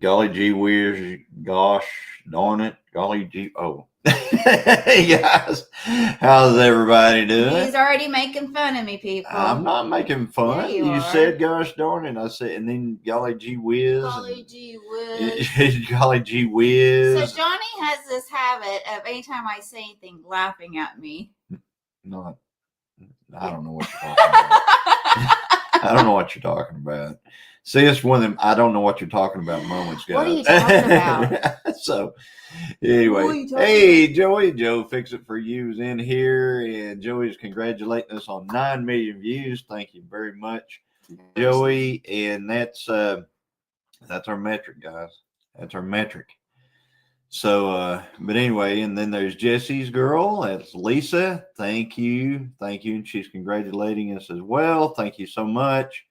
Golly gee whiz, gosh darn it, golly gee, oh. Hey guys, how's everybody doing? He's already making fun of me, people. I'm not making fun. Yeah, you are. Said gosh darn it. I said, and then golly gee whiz. Golly gee whiz. Golly gee whiz. So Johnny has this habit of anytime I say anything, laughing at me. Not, I don't know what you're talking about. I don't know what you're talking about. See, it's one of them I don't know what you're talking about moments, guys. What are you talking about? So, anyway, hey, Joey, Joe, Fix It For You is in here, and Joey's congratulating us on 9 million views. Thank you very much, Joey. And that's our metric, guys. That's our metric. So, but anyway, and then there's Jesse's girl. That's Lisa. Thank you. And she's congratulating us as well. Thank you so much.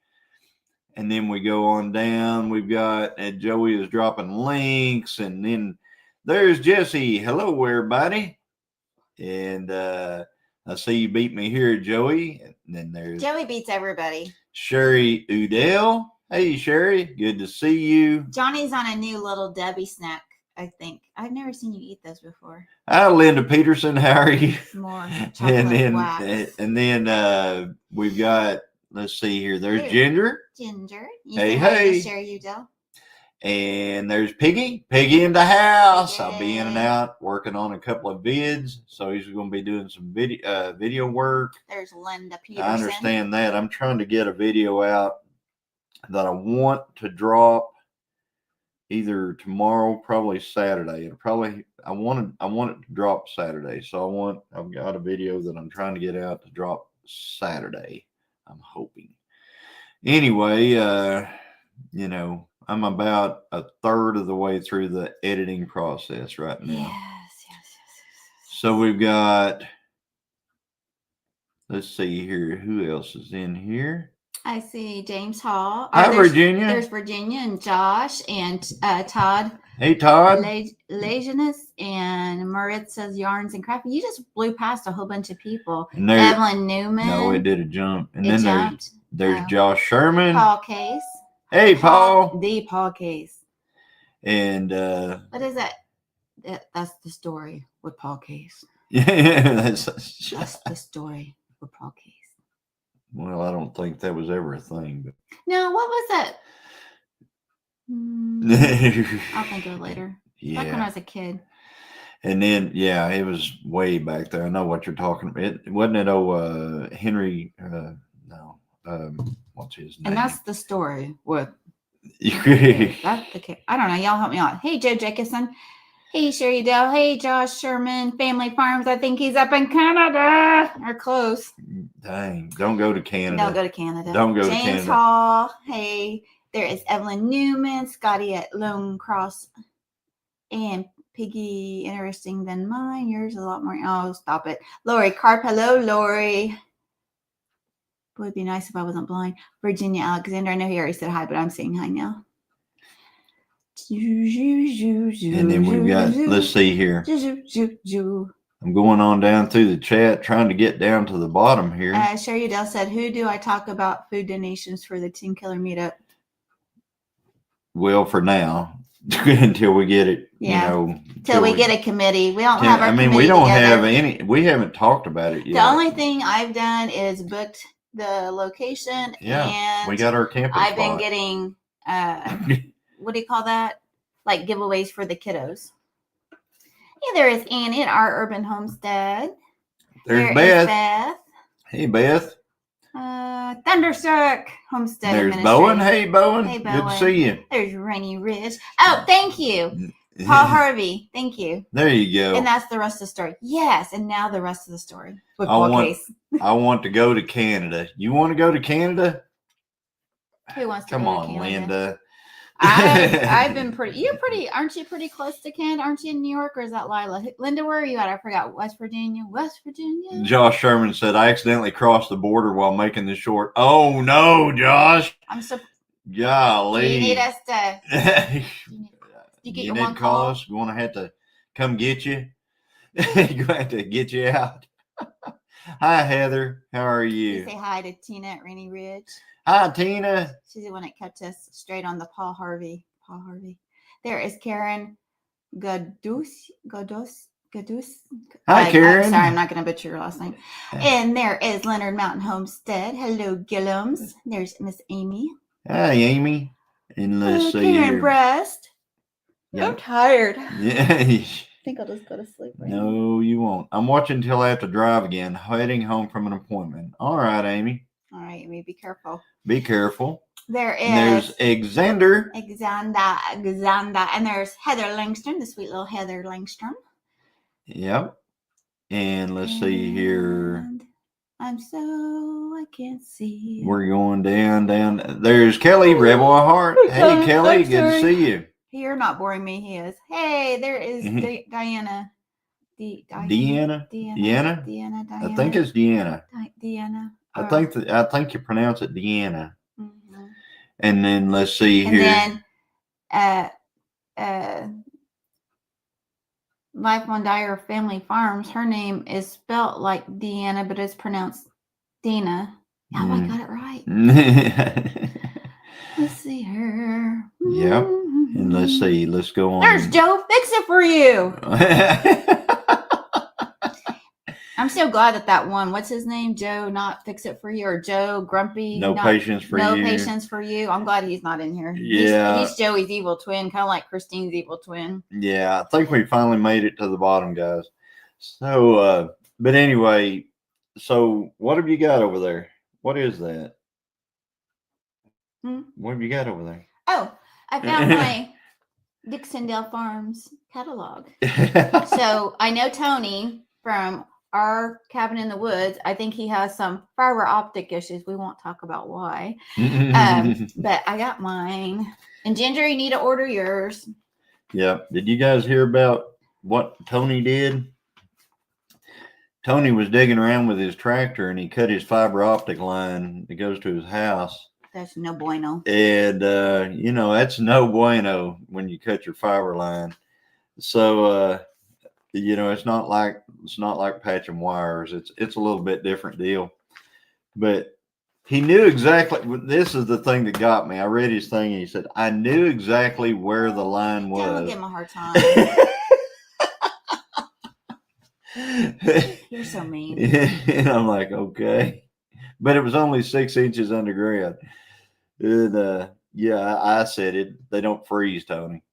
And then we go on down. We've got Joey is dropping links, and then there's Jesse. Hello, everybody. And I see you beat me here, Joey. And then there's Joey beats everybody. Sherry Udell. Hey, Sherry. Good to see you. Johnny's on a new Little Debbie snack, I think. I've never seen you eat those before. Hi, Linda Peterson. How are you? More chocolate wax. And then we've got. Let's see here. There's Ginger. You hey. Sherry Udell. And there's Piggy. Piggy in the house. Yay. I'll be in and out working on a couple of vids. So he's going to be doing some video work. There's Linda Peterson. I understand that. I'm trying to get a video out that I want to drop either tomorrow, probably Saturday. I want it to drop Saturday. So I've got a video that I'm trying to get out to drop Saturday. I'm hoping. Anyway, I'm about a third of the way through the editing process right now. Yes. So we've got, let's see here. Who else is in here? I see James Hall. Hi, Virginia. There's Virginia and Josh and Todd. Hey, Todd. Laziness and Maritza's Yarns and Craft. You just blew past a whole bunch of people. And Evelyn Newman. No, it did a jump. And then there's Josh Sherman. Paul Case. Hey, Paul. The Paul Case. And what is that? That's the story with Paul Case. Yeah, that's the story with Paul Case. Well, I don't think that was ever a thing. But no, what was that? I'll think of it later. Yeah. Back when I was a kid. And then, yeah, it was way back there. I know what you're talking about. It wasn't it Henry, no. What's his name? And that's the story with that's the kid. I don't know. Y'all help me out. Hey, Joe Jacobson. Hey, Sherry Dell. Hey, Josh Sherman. Family Farms. I think he's up in Canada or close. Dang. Don't go to Canada. Don't go to Canada. Don't go to James Canada. Hall. Hey, there is Evelyn Newman. Scotty at Lone Cross. And Piggy, interesting than mine. Yours is a lot more. Oh, stop it. Lori Carp. Hello, Lori. Boy, it'd be nice if I wasn't blind. Virginia Alexander. I know he already said hi, but I'm saying hi now. And then we've got, let's see here. I'm going on down through the chat, trying to get down to the bottom here. Sherry Udell said, who do I talk about food donations for the 10 Killer meetup? Well, for now, until we get it, Until we get a committee. We don't have our committee we don't together. have we haven't talked about it yet. The only thing I've done is booked the location. Yeah, and we got our camping I've spot. been getting, what do you call that? Like giveaways for the kiddos. Yeah, there is Annie at our urban homestead. There's there Beth. Hey, Beth. Thunderstruck Homestead. There's Bowen. Hey, Bowen. Hey, Bowen. Good to see you. There's Rainy Ridge. Oh, thank you. Paul Harvey. Thank you. There you go. And that's the rest of the story. Yes, and now the rest of the story. With I want to go to Canada. You want to go to Canada? Who wants to Come go on, to Canada? Linda. I've been pretty. You're pretty. Aren't you pretty close to Canada? Aren't you in New York, or is that Lila? Linda, where are you at? I forgot. West Virginia. West Virginia. Josh Sherman said, I accidentally crossed the border while making the short. Oh no, Josh. I'm so. Golly. Do you need us to? You get your one call call? us. We're going to have to come get you. You're going to have to get you out. Hi, Heather. How are you? You say hi to Tina at Rainy Ridge. Hi, Tina. She's the one that kept us straight on the Paul Harvey. There is Karen Gadus. Hi, Karen. I'm sorry, I'm not going to butcher your last name. And there is Leonard Mountain Homestead. Hello, Gilliams. There's Miss Amy. Hi, Amy. And let's see Karen here. Breast. Yeah. I'm tired. Yeah. I think I'll just go to sleep right now. No, you won't. I'm watching until I have to drive again, heading home from an appointment. All right, Amy. All right, Amy, be careful. Be careful. There's Alexander. And there's Heather Langstrom, the sweet little Heather Langstrom. Yep. And let's see here. I can't see. We're going down. There's Kelly, Rebel of Heart. Hey, Kelly, good to see you. You're not boring me. He is. Hey, there is Diana. Deanna. I think it's Deanna. Deanna. I think you pronounce it Deanna. Mm-hmm. And then let's see here. And then Life on Dyer Family Farms. Her name is spelt like Deanna, but it's pronounced Dina. Oh, I got it right. Let's see her. Yep. And let's see. Let's go on. There's Joe. Fix it for you. I'm so glad that one. What's his name? Joe, not Fix It For You, or Joe Grumpy. No patience for you. No patience for you. I'm glad he's not in here. Yeah. He's Joey's evil twin, kind of like Christine's evil twin. Yeah, I think we finally made it to the bottom, guys. So, but anyway, so what have you got over there? What is that? What have you got over there? Oh, I found my Dixondale Farms catalog. So I know Tony from our cabin in the woods. I think he has some fiber optic issues. We won't talk about why. But I got mine. And Ginger, you need to order yours. Yeah. Did you guys hear about what Tony did? Tony was digging around with his tractor and he cut his fiber optic line that goes to his house. That's no bueno. And that's no bueno when you cut your fiber line. So it's not like patching wires. It's a little bit different deal. But he knew exactly. This is the thing that got me. I read his thing and he said, I knew exactly where the line was. Don't give him a hard time. You're so mean. And I'm like, okay. But it was only 6 inches underground. And I said it. They don't freeze, Tony.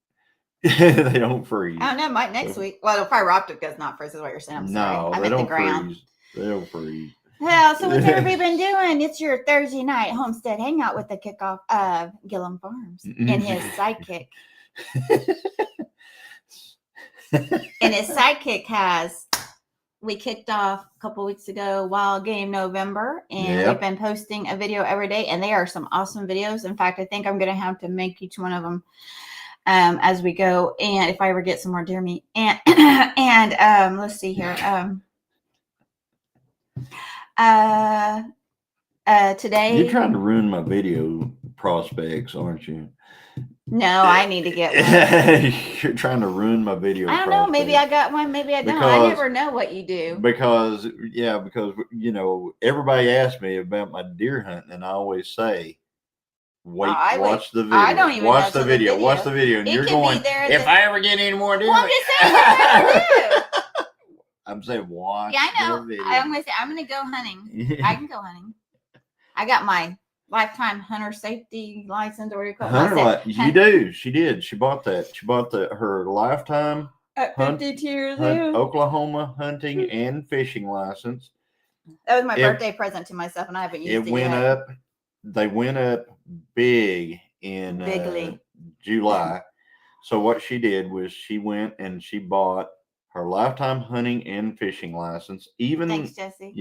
They don't freeze. I don't know. Might next week. Well, the fiber optic does not freeze, is what you're saying. I'm sorry. No, they don't freeze. They don't freeze. Well, so what's everybody been doing? It's your Thursday night Homestead Hangout with the kickoff of Gilliam Farms and his sidekick. And his sidekick we kicked off a couple weeks ago Wild Game November, and we've been posting a video every day, and they are some awesome videos. In fact, I think I'm going to have to make each one of them as we go, and if I ever get some more deer meat. And let's see here. Today you're trying to ruin my video prospects, aren't you? No, I need to get one. You're trying to ruin my video. I don't know. Maybe I got one. Maybe I don't. I never know what you do. Because everybody asks me about my deer hunting, and I always say, watch the video. I don't even watch the video. Watch the video. And you're going, if I ever get any more deer. Well, I'm just saying what I do. I'm saying watch. Yeah, I know. The video. I'm gonna go hunting. I can go hunting. I got my lifetime hunter safety license, or what do you call it? You do. She did. She bought that. She bought her lifetime at 52 years old Oklahoma hunting and fishing license. That was my birthday present to myself, and I haven't used it yet. They went up big in July. So what she did was she went and she bought her lifetime hunting and fishing license. Even, thanks, Jesse.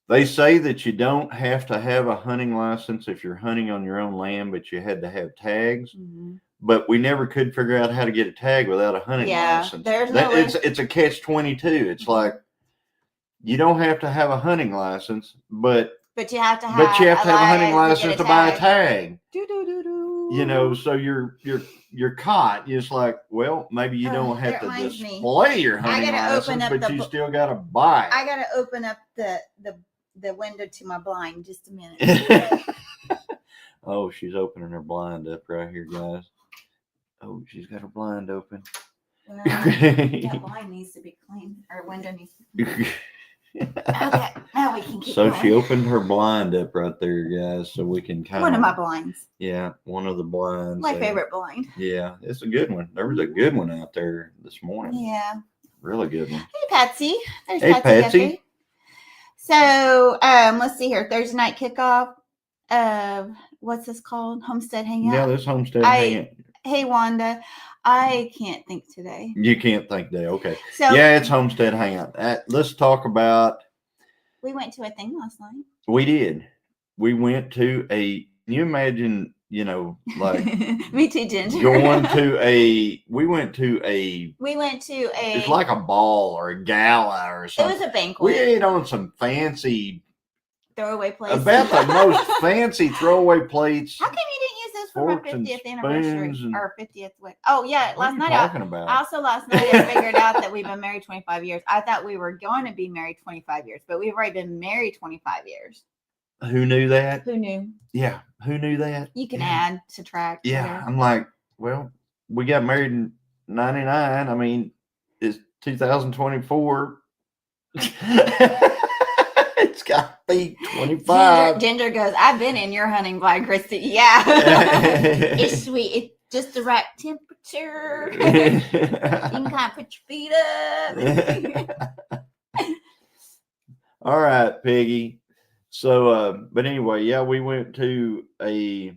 They say that you don't have to have a hunting license if you're hunting on your own land, but you had to have tags. Mm-hmm. But we never could figure out how to get a tag without a hunting license. There's no way. It's a catch-22. It's like you don't have to have a hunting license, but you have to have a hunting license to buy a tag. Do. You know, so you're caught. It's like, well, maybe you don't have to display your hunting license, but you still got to buy it. I got to open up the window to my blind just a minute. Oh, she's opening her blind up right here, guys. Oh, she's got her blind open. Well, that blind needs to be clean. Our window needs to be clean. Okay, now we can keep going. She opened her blind up right there, guys, so we can kind of... One of my blinds. Yeah, one of the blinds. My favorite blind. Yeah, it's a good one. There was a good one out there this morning. Yeah. Really good one. Hey, Patsy. There's hey, Patsy. So, let's see here. Thursday night kickoff of, what's this called? Homestead Hangout? Yeah, this Homestead Hangout. Hey, Wanda. I can't think today. You can't think today. Okay. So, yeah, it's Homestead Hangout. Let's talk about... We went to a thing last night. We did. We went to a... Can you imagine, you know, like... Me too, Ginger. We went to a... It's like a ball or a gala or something. It was a banquet. We ate on some fancy... Throwaway plates. About the most fancy throwaway plates. How come you didn't use this for my 50th anniversary or 50th wedding? Oh yeah, last night. Also last night I figured out that we've been married 25 years. I thought we were going to be married 25 years, but we've already been married 25 years. Who knew that? Who knew? Yeah, who knew that? You can add, subtract. Yeah, whatever. I'm like, well, we got married in 99. I mean, it's 2024. It's got to be 25. Ginger goes, I've been in your hunting blind, Christy. Yeah. It's sweet. It's just the right temperature. You can kind of put your feet up. All right, Peggy. So, but anyway, yeah, we went to a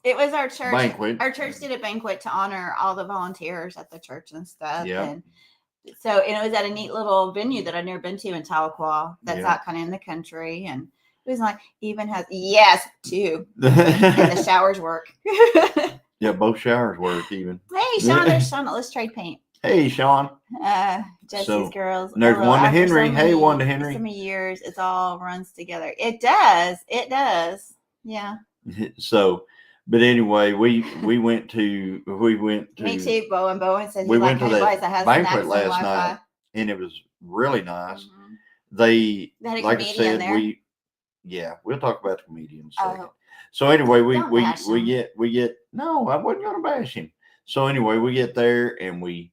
It was our church banquet. Our church did a banquet to honor all the volunteers at the church and stuff. Yeah. And so, and it was at a neat little venue that I'd never been to in Tahlequah. That's out kind of in the country. And it was like, even has, two. And the showers work. Yeah, both showers work even. Hey, Sean, there's Sean. Let's trade paint. Hey, Sean. Jesse's girls. There's Wanda Henry. Hey, Wanda Henry. So many years, it all runs together. It does. It does. Yeah. So, but anyway, we went to. Me too, Bowen said we went to the banquet last night, and it was really nice. Mm-hmm. They had a like I said, there. We'll talk about the comedians. So anyway, we get no, I wasn't going to bash him. So anyway, we get there and we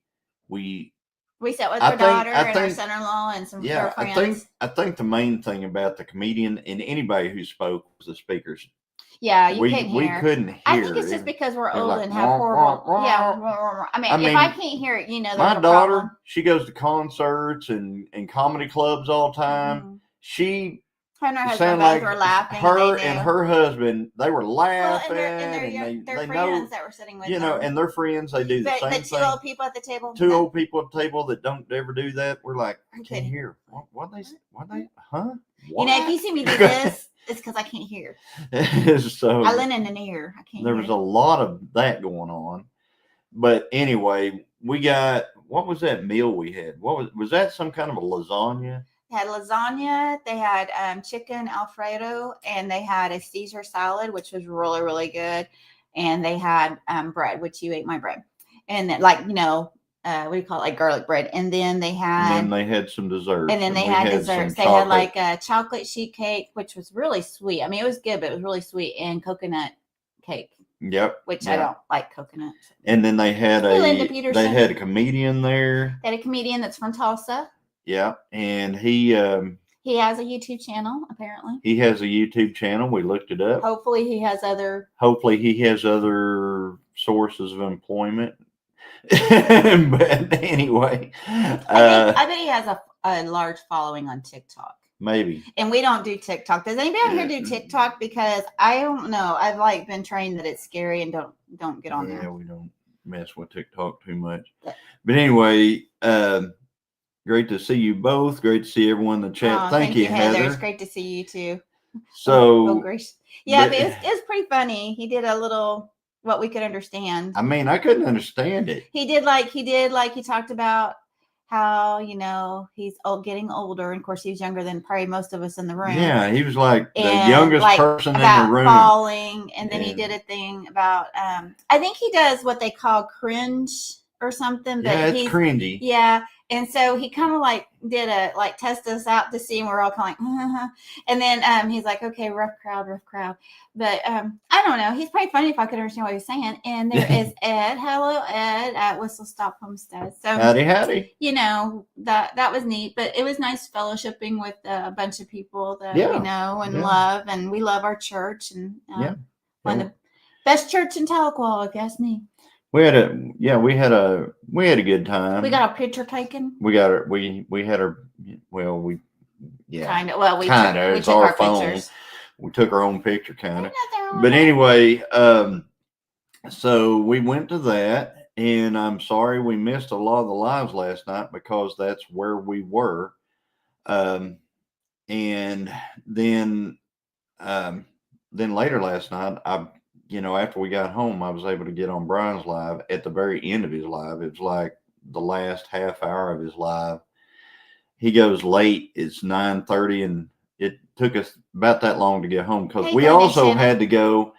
sat with our daughter and our son-in-law and some of our friends. I think the main thing about the comedian and anybody who spoke was the speakers. Yeah, we couldn't hear. I think it's just because we're old and have horrible. Yeah, I mean, if I can't hear it, my daughter, she goes to concerts and comedy clubs all the time. Mm-hmm. She. Her and her husband both were laughing. Her and her husband, they were laughing. And their friends that were sitting with them. And their friends, they do the same thing. The two old people at the table. Two old people at the table that don't ever do that. We're like, I can't hear. What they, huh? What? If you see me do this, it's because I can't hear. So I lend an ear. I can't. There was a lot of that going on. But anyway, we got, what was that meal we had? Was that some kind of a lasagna? They had lasagna, they had chicken Alfredo, and they had a Caesar salad, which was really, really good. And they had bread, which you ate my bread. And then, what do you call it? Like garlic bread. And then they had... And then they had some desserts. And then they had desserts. They had like a chocolate sheet cake, which was really sweet. I mean, it was good, but it was really sweet. And coconut cake. Yep. Which I don't like coconut. And then they had a comedian there. They had a comedian that's from Tulsa. Yeah, and he has a YouTube channel, apparently. He has a YouTube channel. We looked it up. Hopefully he has other sources of employment. But anyway. I bet he has a large following on TikTok. Maybe. And we don't do TikTok. Does anybody out here do TikTok? Because I don't know. I've been trained that it's scary and don't get on there. Yeah, we don't mess with TikTok too much. But anyway, Great to see you both. Great to see everyone in the chat. Thank you, Heather. It's great to see you too. So, gracious. Yeah, but it was pretty funny. He did a little what we could understand. I mean, I couldn't understand it. He talked about how, he's getting older. And of course, he was younger than probably most of us in the room. Yeah, he was like the youngest person in the room. Falling. And then he did a thing about, I think he does what they call cringe or something. But it's cringy. Yeah. And so he kind of did test us out to see, and we're all kind of and then he's like, okay, rough crowd. But I don't know. He's pretty funny if I could understand what he's saying. And there is Ed. Hello, Ed at Whistle Stop Homestead. So howdy. That was neat. But it was nice fellowshipping with a bunch of people that we know and love, and we love our church, and one of the best church in Tahlequah, if you ask me. We had a good time. We got a picture taken. We had our we took our phone. Pictures. We took our own picture kind of. But anyway, so we went to that, and I'm sorry we missed a lot of the lives last night because that's where we were. And then later last night, after we got home, I was able to get on Brian's live at the very end of his live. It was like the last half hour of his live. He goes late. It's 9:30, and it took us about that long to get home because we also had to go.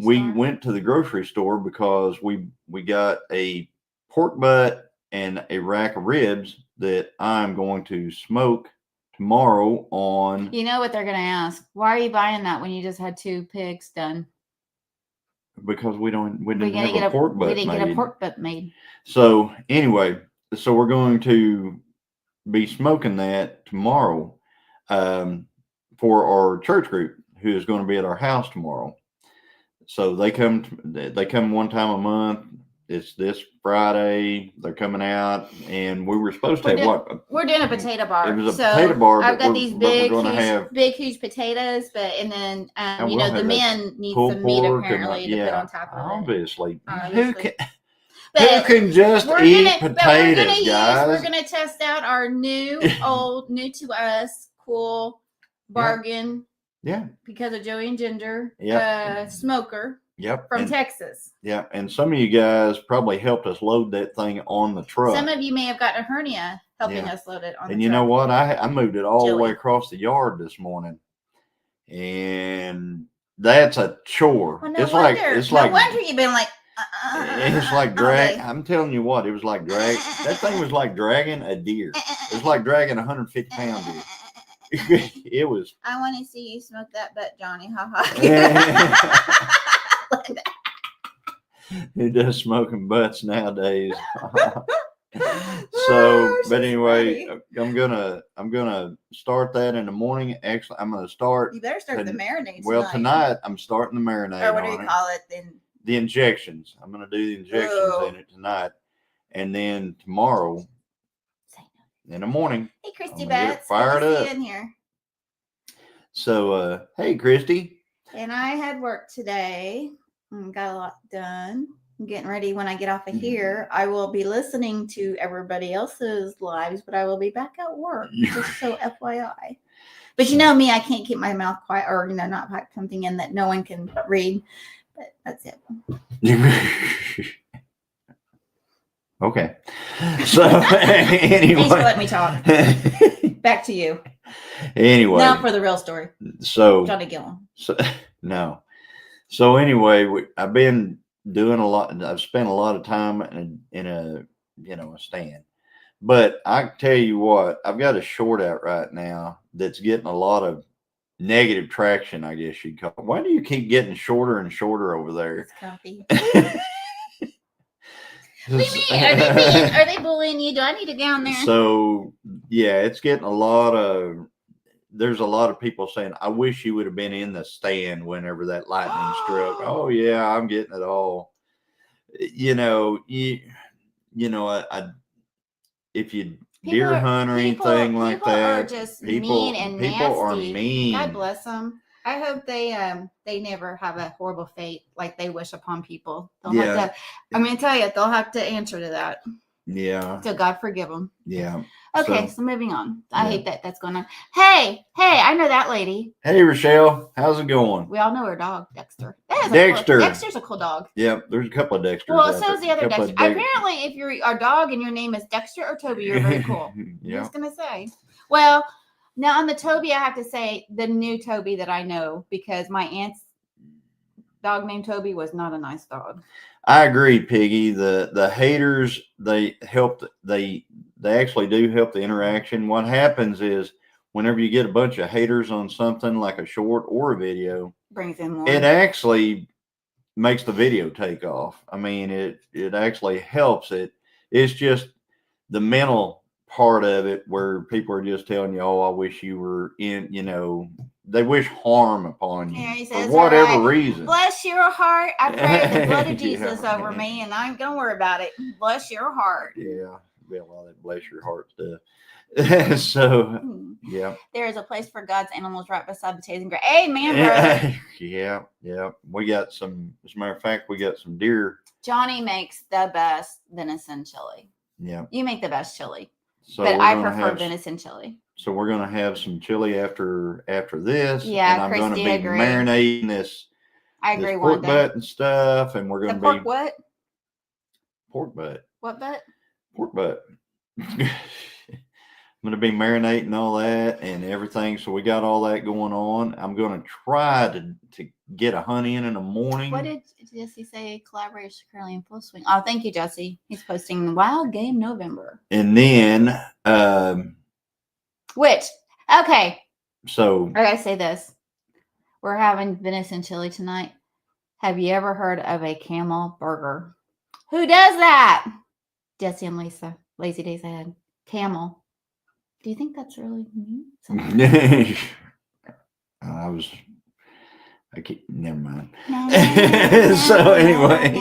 We went to the grocery store because we got a pork butt and a rack of ribs that I'm going to smoke tomorrow on. You know what they're going to ask? Why are you buying that when you just had 2 pigs done? Because we didn't get a pork butt made. So anyway, we're going to be smoking that tomorrow for our church group who is going to be at our house tomorrow. So they come one time a month. It's this Friday. They're coming out, and we were supposed to have We're doing a potato bar. It was a potato bar. I've got these big, huge potatoes, and then the men need some meat apparently to put on top of it. Obviously. Who can just eat potatoes, guys? We're gonna test out our new to us, cool bargain. Yeah. Because of Joey and Ginger. Smoker. Yep. From Texas. Yeah. And some of you guys probably helped us load that thing on the truck. Some of you may have gotten a hernia helping us load it on the truck. And you know what? I moved it all the way across the yard this morning. And that's a chore. Well, no wonder you've been like it's like drag. I'm telling you what, it was like drag. That thing was like dragging a deer. It was like dragging a 150-pound deer. It was. I want to see you smoke that butt, Johnny. Ha ha. Who does smoking butts nowadays? So anyway, funny. I'm gonna start that in the morning. Actually, I'm gonna start. You better start the marinade. Well, tonight I'm starting the marinade. Or what do you call it then? The injections. I'm gonna do the injections in it tonight, and then tomorrow in the morning. Hey, Christy Betts. Fired up. In here. So, hey, Christy. And I had work today. Got a lot done. I'm getting ready. When I get off of here, I will be listening to everybody else's lives, but I will be back at work. Just so FYI. But you know me, I can't keep my mouth quiet, or not pack something in that no one can read. But that's it. Okay. So anyway, thanks for letting me talk. Back to you. Anyway, now for the real story. So Johnny Gilliam. No. So anyway, I've been doing a lot. I've spent a lot of time in a stand. But I tell you what, I've got a short out right now that's getting a lot of negative traction, I guess you'd call it. Why do you keep getting shorter and shorter over there? It's comfy. What do you mean? Are they bullying you? Do I need to go down there? So yeah, it's getting there's a lot of people saying, I wish you would have been in the stand whenever that lightning struck. Oh yeah, I'm getting it all. If you deer hunt or anything like that, people are just mean and nasty. People are mean. God bless them. I hope they never have a horrible fate like they wish upon people. I'm going to tell you, they'll have to answer to that. Yeah. So God forgive them. Yeah. Okay, so moving on. I yeah. hate that that's going on. Hey, I know that lady. Hey, Rochelle, how's it going? We all know her dog, Dexter. Dexter. Dexter's a cool dog. Yep, there's a couple of Dexters. Well, so is the other Dexter. Apparently, if you're a dog and your name is Dexter or Toby, you're very cool. Yeah. I'm just gonna say. Well, now on the Toby, I have to say the new Toby that I know, because my aunt's dog named Toby was not a nice dog. I agree, Piggy. The haters, they actually do help the interaction. What happens is whenever you get a bunch of haters on something like a short or a video, brings in more. It actually makes the video take off. I mean, it actually helps it. It's just the mental part of it where people are just telling you, oh, I wish you were in, they wish harm upon you. Yeah, says, for whatever reason. Bless your heart. I pray the blood of Jesus over me, and I'm going to worry about it. Bless your heart. Yeah. Be a lot of that bless your heart stuff. So, yeah. There is a place for God's animals right beside the tasting ground. Amen, brother. Yeah. We got some, as a matter of fact, we got some deer. Johnny makes the best venison chili. Yeah. You make the best chili. So but I prefer venison chili. So we're going to have some chili after this. Yeah, and I'm going to be marinating this. I agree. This pork butt and stuff, and we're going to be pork what? Pork butt. What butt? Pork butt. I'm going to be marinating all that and everything. So we got all that going on. I'm going to try to get a hunt in the morning. What did Jesse say? Collaboration currently in full swing. Oh, thank you, Jesse. He's posting Wild Game November. And then, okay. So I gotta say this. We're having venison chili tonight. Have you ever heard of a camel burger? Who does that? Jesse and Lisa. Lazy days ahead. Camel. Do you think that's really me? Never mind. So anyway.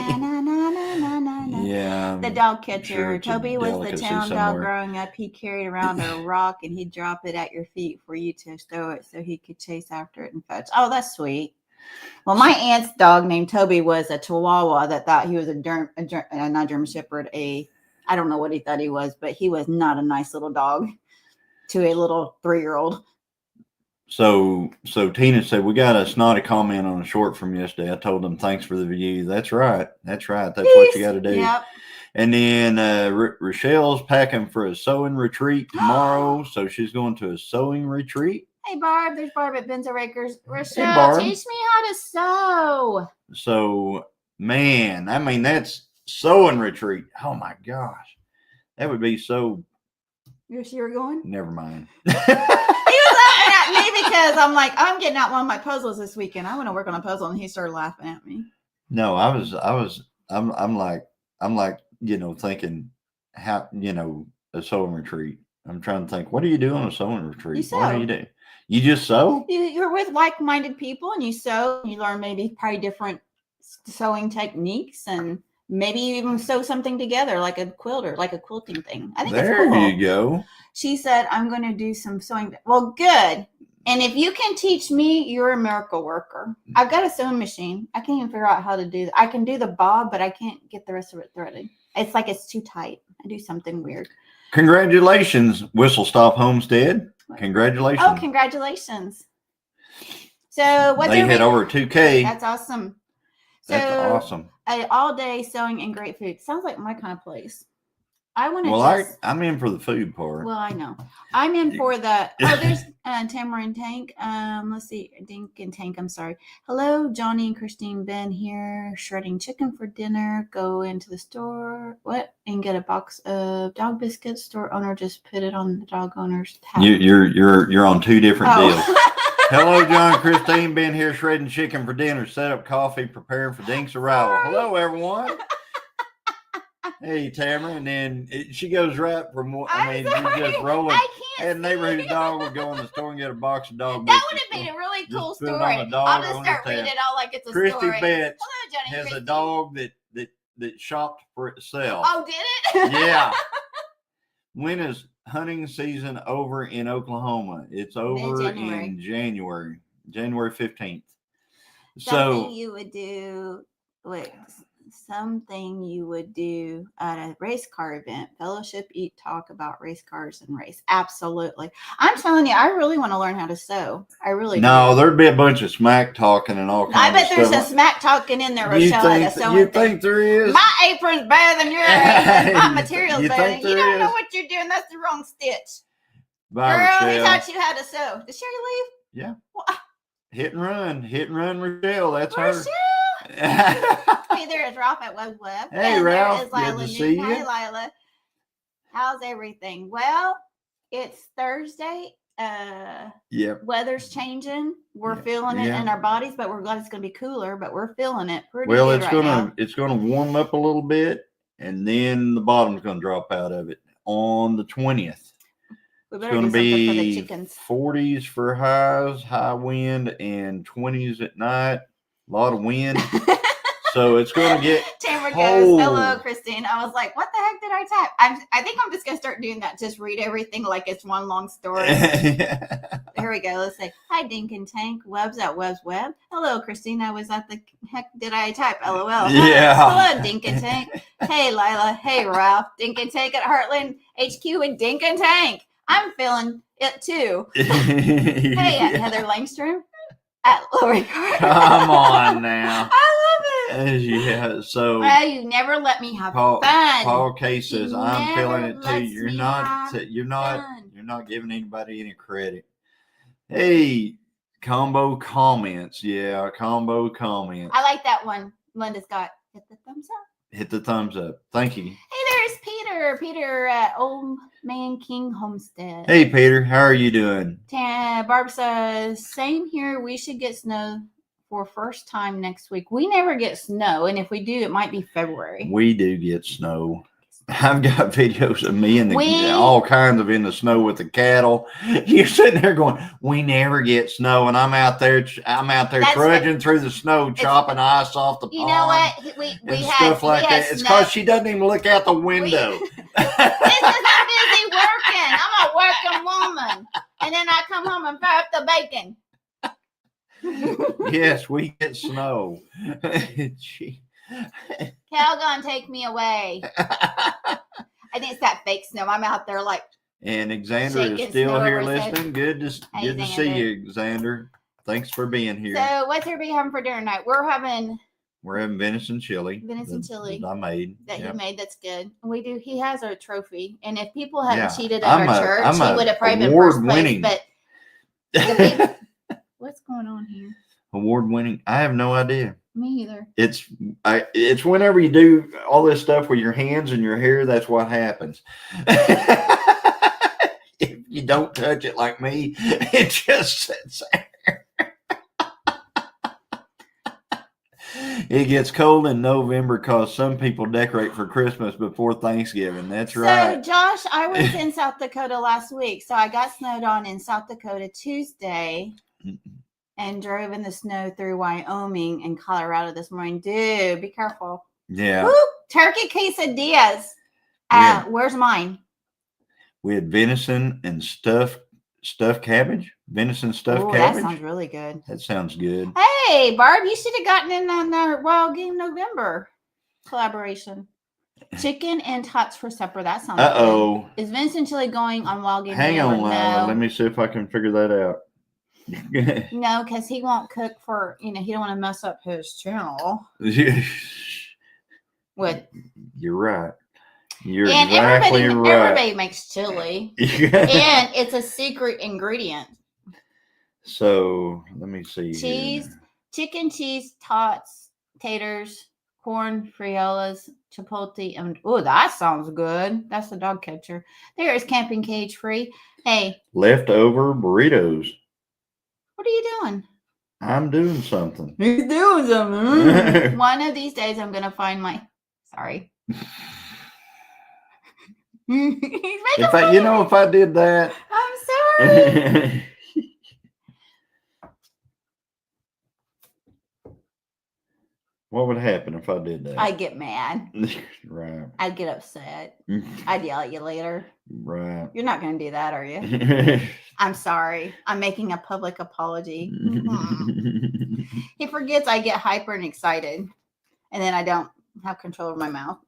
Yeah. The dog catcher. Toby was the town dog growing up. He carried around a rock and he'd drop it at your feet for you to stow it so he could chase after it and fetch. Oh, that's sweet. Well, my aunt's dog named Toby was a Chihuahua that thought he was not German Shepherd. I don't know what he thought he was, but he was not a nice little dog to a little 3-year-old. So Tina said, we got a snotty comment on a short from yesterday. I told them, thanks for the view. That's right. That's what you got to do. Yep. And then Rochelle's packing for a sewing retreat tomorrow. So she's going to a sewing retreat. Hey, Barb. There's Barb at Benzo Rakers. Rochelle, teach me how to sew. So, man, I mean, that's sewing retreat. Oh, my gosh. That would be so. You see where you're going? Never mind. He was laughing at me because I'm like, I'm getting out one of my puzzles this weekend. I want to work on a puzzle, and he started laughing at me. No, I'm like, thinking how, a sewing retreat. I'm trying to think, what do you do on a sewing retreat? You sew. What do you do? You just sew? You're with like-minded people, and you sew. And you learn maybe probably different sewing techniques, and maybe you even sew something together, like a quilter, like a quilting thing. I think it's cool. There you go. She said, I'm going to do some sewing. Well, good. And if you can teach me, you're a miracle worker. I've got a sewing machine. I can't even figure out how to do that. I can do the bob, but I can't get the rest of it threaded. It's like it's too tight. I do something weird. Congratulations, Whistle Stop Homestead. Congratulations. Oh, congratulations. So what they hit over 2K. That's awesome. So that's awesome. All day sewing and great food. Sounds like my kind of place. I want to. Well, I'm in for the food part. Well, I know. I'm in for the. Oh, there's Tamara Tank. Let's see, Dink and Tank. I'm sorry. Hello, Johnny and Christine. Ben here, shredding chicken for dinner. Go into the store. And get a box of dog biscuits. Store owner just put it on the dog owner's tab. You're on two different deals. Hello, John and Christine. Ben here, shredding chicken for dinner. Set up coffee, preparing for Dink's arrival. Hello, everyone. Hey, Tamara, and then she goes right from what you just rolling. I can't. And neighborhood dog would go in the store and get a box of dog biscuits. That biscuits. would have been a really cool story. I'll just start reading it all like it's a Christy story. Betts Hello, Johnny has Christy. a dog that shopped for itself. Oh, did it? Yeah. When is hunting season over in Oklahoma? It's over in January 15th. Something you would do. Wait. something you would do at a race car event. Fellowship, eat, talk about race cars and race. Absolutely. I'm telling you, I really want to learn how to sew. I really No, do. there'd be a bunch of smack talking and all kinds I of bet there's stuff. a smack talking in there, You Rochelle, at a think, sewing you thing. think there is? My apron's better than your apron. My material's You better. think You there don't know is? what you're doing. That's the wrong stitch. Bye, Girl, who Rochelle. taught you how to sew? Did Sherry leave? Yeah. Well, Hit and run, Rochelle. That's Rochelle. her. Hey, there is Ralph at Web Web. Hey, and Ralph. there is Lila Good to Newton. see Hey, you. Lila. How's everything? Well, it's Thursday. Yep. Weather's changing. We're Yeah. feeling it Yeah. in our bodies, but we're glad it's going to be cooler. But we're feeling it pretty Well, good now. it's gonna warm up a little bit, and then the bottom's gonna drop out of it on the 20th. We It's better gonna do something for the be chickens. 40s for highs, high wind, and 20s at night. A lot of wind. So it's going to get Tamara cold. goes, hello, Christine. I was like, what the heck did I type? I think I'm just going to start doing that. Just read everything like it's one long story. Here we go. Let's say, hi, Dink and Tank. Web's at Web's Web. Hello, Christine. I was at the heck did I type? LOL. Yeah. Hello, Dink and Tank. Hey, Lila. Hey, Ralph. Dink and Tank at Heartland HQ with Dink and Tank. I'm feeling it too. Hey, at Heather Langstrom. At Lori Carter. Come on now. I love it. Yeah, so Well, you never let me have fun. Paul K says, He I'm feeling never it too. lets You're me not have you're fun. not giving anybody any credit. Hey, combo comments. Yeah, combo comments. I like that one. Linda's got hit the thumbs up. Hit the thumbs up. Thank you. Hey, there's Peter. Peter at Old Man King Homestead. Hey, Peter. How are you doing? Barb says, same here. We should get snow for first time next week. We never get snow, and if we do, it might be February. We do get snow. I've got videos of me in all kinds of in the snow with the cattle. You're sitting there going, "We never get snow," and I'm out there trudging through the snow, chopping ice off the pond. You know what? We had stuff like that. It's because she doesn't even look out the window. This is I'm busy working. I'm a working woman, and then I come home and fry up the bacon. Yes, we get snow. Cal gonna take me away. I think it's that fake snow. I'm out there like. And Xander is still here listening. Good to Xander. see you, Xander. Thanks for being here. So, what's everybody having for dinner tonight? We're having venison chili. Venison chili that I made. He made. That's good. We do. He has a trophy, and if people hadn't cheated at our church, he would have probably been first place. But what's going on here? Award winning. I have no idea. Me either. It's whenever you do all this stuff with your hands and your hair, that's what happens. If you don't touch it like me, it just sits there. It gets cold in November because some people decorate for Christmas before Thanksgiving. That's right. So, Josh, I was in South Dakota last week. So I got snowed on in South Dakota Tuesday. And drove in the snow through Wyoming and Colorado this morning. Dude, be careful. Yeah. Woo! Turkey quesadillas. Where's mine? We had venison and stuffed cabbage. Venison stuffed cabbage. That sounds really good. That sounds good. Hey, Barb, you should have gotten in on our Wild Game November collaboration. Chicken and tots for supper. That sounds good. Is venison chili going on Wild Game Hang November? on, Lila. Let me see if I can figure that out. No, because he won't cook for, he don't want to mess up his channel. What? You're right. You're and exactly right. Everybody makes chili. And it's a secret ingredient. So, let me see. Cheese, chicken, cheese, tots, taters, corn, friolas, chipotle, and that sounds good. That's the dog catcher. There is camping cage free. Hey. Leftover burritos. What are you doing? I'm doing something. He's doing something. One of these days, I'm gonna find my. Sorry. If I did that. I'm sorry. What would happen if I did that? I'd get mad. Right. I'd get upset. I'd yell at you later. Right. You're not going to do that, are you? I'm sorry. I'm making a public apology. He forgets I get hyper and excited. And then I don't have control over my mouth.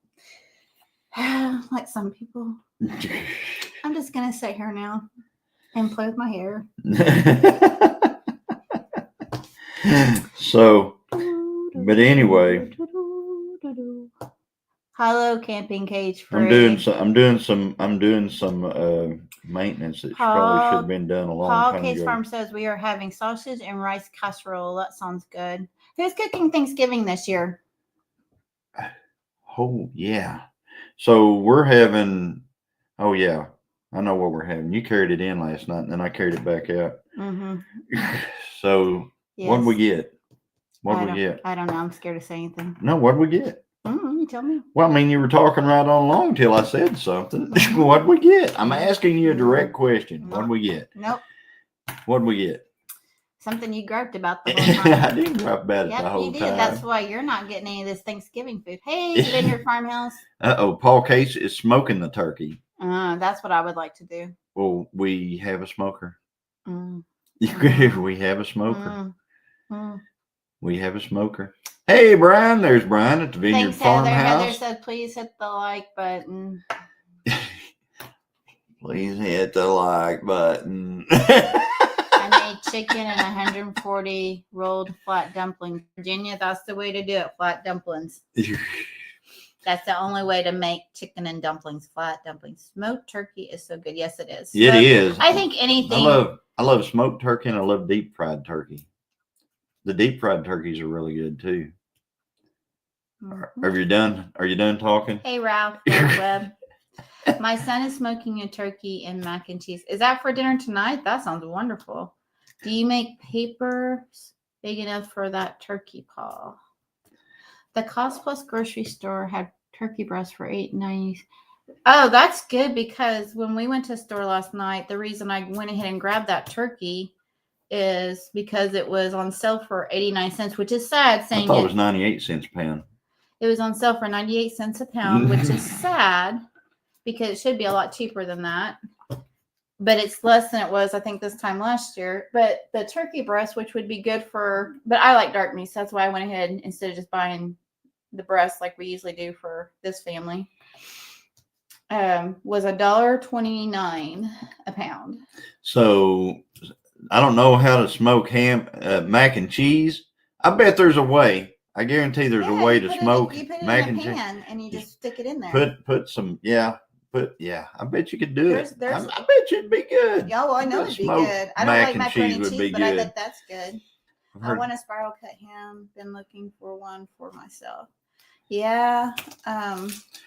Like some people. I'm just going to sit here now and play with my hair. So, but anyway, hello, camping cage free. I'm doing some maintenance that probably should have been done a long Paul time Case ago. Farm says we are having sausage and rice casserole. That sounds good. Who's cooking Thanksgiving this year? Oh yeah. So we're having. Oh yeah, I know what we're having. You carried it in last night, and then I carried it back out. Mm-hmm. So yes. What did we get? What did we get? I don't know. I'm scared to say anything. No, what did we get? You tell me. Well, I mean, you were talking right on along till I said something. What did we get? I'm asking you a direct question. What did we get? Nope. What did we get? Something you griped about the whole time. I didn't gripe about it the whole time. That's why you're not getting any of this Thanksgiving food. Hey, Vineyard Farmhouse. Paul Case is smoking the turkey. That's what I would like to do. Well, we have a smoker. We have a smoker. We have a smoker. Hey, Brian. There's Brian at the Vineyard Farmhouse. Heather said, please hit the like button. Please hit the like button. I made chicken and 140 rolled flat dumplings. Virginia, that's the way to do it. Flat dumplings. That's the only way to make chicken and dumplings. Flat dumplings. Smoked turkey is so good. Yes, it is. It is. I think anything. I love smoked turkey and I love deep fried turkey. The deep fried turkeys are really good too. Are you done? Are you done talking? Hey, Ralph. Webb. My son is smoking a turkey and mac and cheese. Is that for dinner tonight? That sounds wonderful. Do you make papers big enough for that turkey paw? The Cost Plus grocery store had turkey breast for $8.90. Oh, that's good, because when we went to the store last night, the reason I went ahead and grabbed that turkey is because it was on sale for 89 cents, which is sad. I thought it was 98 cents a pound. It was on sale for 98 cents a pound, which is sad because it should be a lot cheaper than that. But it's less than it was, I think, this time last year. But the turkey breast, which would be good for, but I like dark meat, so that's why I went ahead instead of just buying the breast like we usually do for this family. Was $1.29 a pound. So I don't know how to smoke mac and cheese. I bet there's a way. I guarantee there's a way to smoke mac and cheese. You put it in a pan and you just stick it in there. Put some, I bet you could do it. I bet you'd be good. Yeah, well, I know it'd be good. I don't like macaroni and cheese, but I bet that's good. I want a spiral cut ham. Been looking for one for myself. Yeah.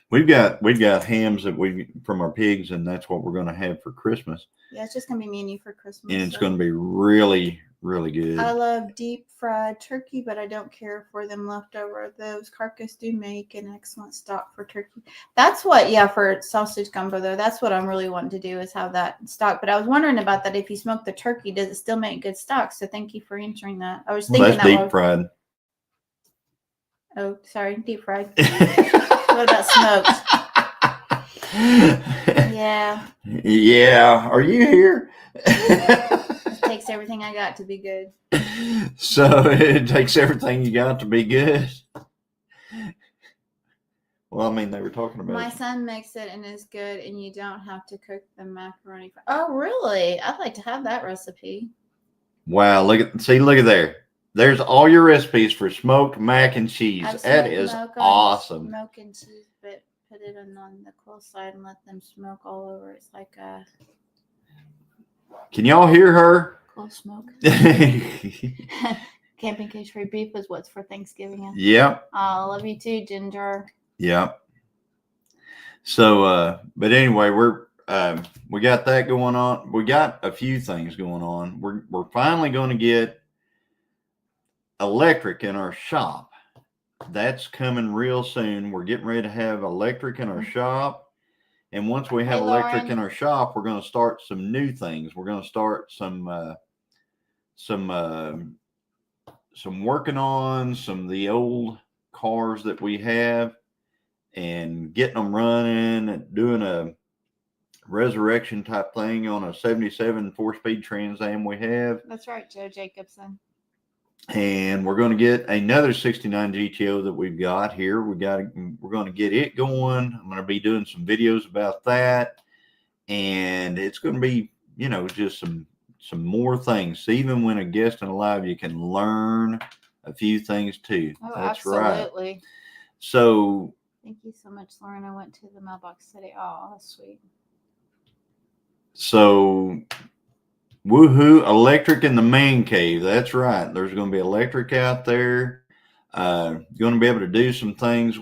We've got hams that from our pigs, and that's what we're going to have for Christmas. Yeah, it's just going to be me and you for Christmas. And it's going to be really, really good. I love deep fried turkey, but I don't care for them leftover. Those Carcass do make an excellent stock for turkey. That's what, for sausage gumbo, though. That's what I'm really wanting to do, is have that stock. But I was wondering about that. If you smoke the turkey, does it still make good stock? So thank you for answering that. I was thinking that's deep fried. Oh, sorry, deep fried. What about smoked? Yeah. Yeah. Are you here? It takes everything I got to be good. So it takes everything you got to be good. Well, I mean, they were talking about my son makes it and it's good, and you don't have to cook the macaroni. Oh, really? I'd like to have that recipe. Wow! Look at there. There's all your recipes for smoked mac and cheese. That is awesome. Smoke and cheese, but put it on the cool side and let them smoke all over. It's like a. Can y'all hear her? Cool smoke. Camping cage free beef is what's for Thanksgiving. Yep. I love you too, Ginger. Yep. So, but anyway, we got that going on. We got a few things going on. We're finally going to get electric in our shop. That's coming real soon. We're getting ready to have electric in our shop, and once we have electric in our shop, we're going to start some new things. We're going to start some working on some of the old cars that we have and getting them running and doing a resurrection type thing on a 77 4-speed Trans Am we have. That's right, Joe Jacobson. And we're going to get another 69 GTO that we've got here. We're going to get it going. I'm going to be doing some videos about that. And it's going to be, just some more things. So even when a guest in a live, you can learn a few things too. Oh, that's absolutely. Right. So thank you so much, Lauren. I went to the mailbox today. Oh, that's sweet. So woohoo, electric in the man cave. That's right. There's going to be electric out there. You're going to be able to do some things.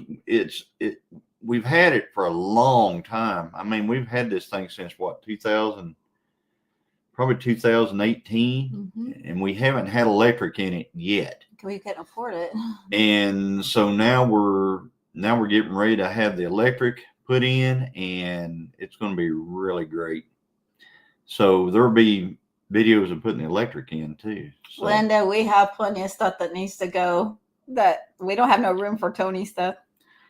We've had it for a long time. I mean, we've had this thing since what, 2000, probably 2018, and we haven't had electric in it yet. We couldn't afford it. And so now we're getting ready to have the electric put in, and it's going to be really great. So there'll be videos of putting the electric in too. So. Linda, we have plenty of stuff that needs to go. That we don't have no room for Tony stuff.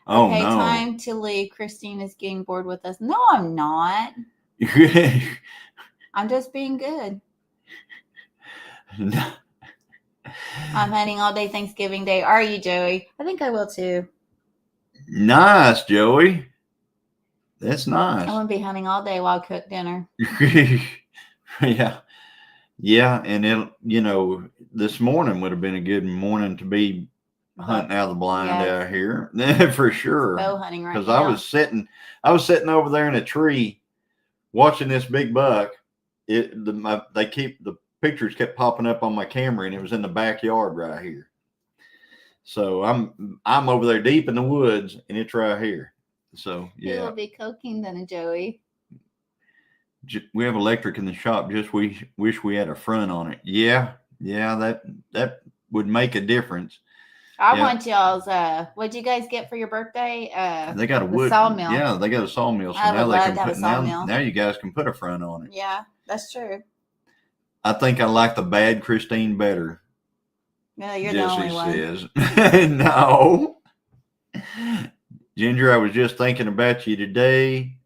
Oh, okay, no. Time to leave. Christine is getting bored with us. No, I'm not. I'm just being good. No. I'm hunting all day Thanksgiving Day. Are you, Joey? I think I will too. Nice, Joey. That's nice. I'm going to be hunting all day while I cook dinner. Yeah. Yeah. And this morning would have been a good morning to be hunting out of the blind out here. For sure. Bow hunting right now. Because I was sitting over there in a tree watching this big buck. The pictures kept popping up on my camera, and it was in the backyard right here. So I'm over there deep in the woods, and it's right here. So yeah, he will be cooking then, Joey. We have electric in the shop. Just we wish we had a front on it. Yeah, that would make a difference. I want y'all's. What'd you guys get for your birthday? They got a wood sawmill. Yeah, they got a sawmill. So now they can put now you guys can put a front on it. Yeah, that's true. I think I like the bad Christine better. Yeah, you're the only one. Says. No. Ginger, I was just thinking about you today.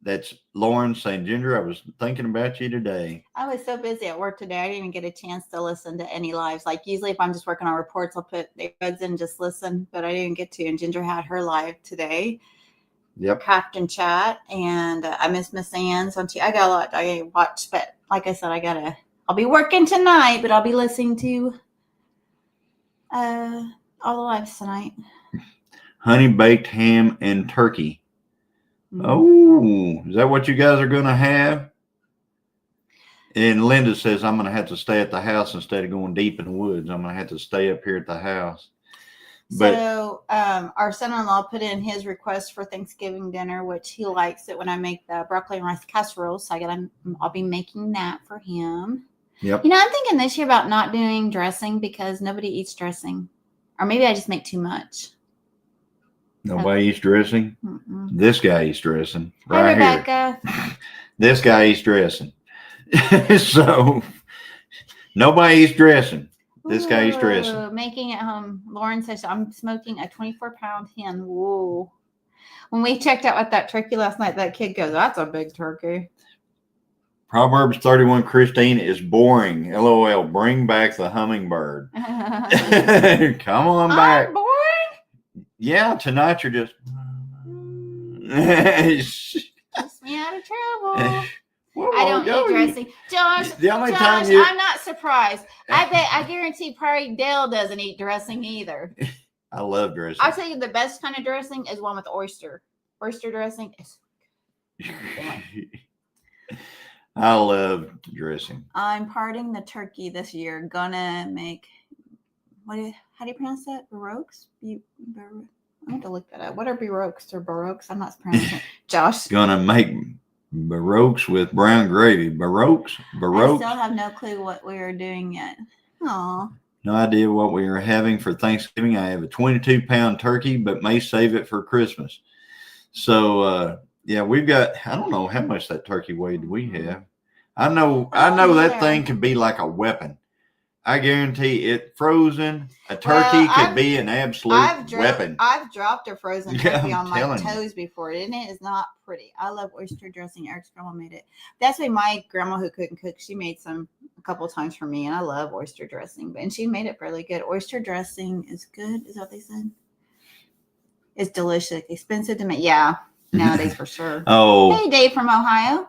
That's Lauren saying, Ginger, I was thinking about you today. I was so busy at work today. I didn't even get a chance to listen to any lives. Like usually if I'm just working on reports, I'll put the earbuds in and just listen, but I didn't get to. And Ginger had her live today. Yep. Captain Chat. And I miss Miss Ann's. I got a lot I watch, but like I said, I'll be working tonight, but I'll be listening to all the lives tonight. Honey baked ham and turkey. Oh, is that what you guys are going to have? And Linda says, I'm going to have to stay at the house instead of going deep in the woods. I'm going to have to stay up here at the house. So our son-in-law put in his request for Thanksgiving dinner, which he likes it when I make the broccoli and rice casserole. So I'll be making that for him. Yep. I'm thinking this year about not doing dressing because nobody eats dressing. Or maybe I just make too much. Nobody eats dressing? Mm-mm. This guy eats dressing. Hi, Rebecca. Here. This guy eats dressing. So, nobody eats dressing. This guy eats dressing. Making it home. Lauren says, I'm smoking a 24-pound hen. Whoa. When we checked out with that turkey last night, that kid goes, that's a big turkey. Proverbs 31, Christine, is boring. LOL. Bring back the hummingbird. Come on back. I'm boring? Yeah, tonight you're just Gets me out of trouble. I don't eat dressing. Josh, time I'm not surprised. I guarantee probably Dale doesn't eat dressing either. I love dressing. I'll tell you the best kind of dressing is one with oyster. Oyster dressing is I love dressing. I'm parting the turkey this year. Gonna make how do you pronounce that? Baroques? I have to look that up. What are baroques or baroques? I'm not pronouncing it. Josh. Gonna make baroques with brown gravy. Baroques? I still have no clue what we are doing yet. Aw. No idea what we are having for Thanksgiving. I have a 22-pound turkey, but may save it for Christmas. So, yeah, we've got, I don't know how much that turkey weighed we have. I know that thing could be like a weapon. I guarantee it frozen. A turkey could be an absolute weapon. I've dropped a frozen turkey on my toes before, and it is not pretty. I love oyster dressing. Eric's grandma made it. That's why my grandma who couldn't cook, she made some a couple times for me, and I love oyster dressing. And she made it fairly good. Oyster dressing is good. Is that what they said? It's delicious. Expensive to make. Yeah, nowadays for sure. Oh. Hey, Dave from Ohio.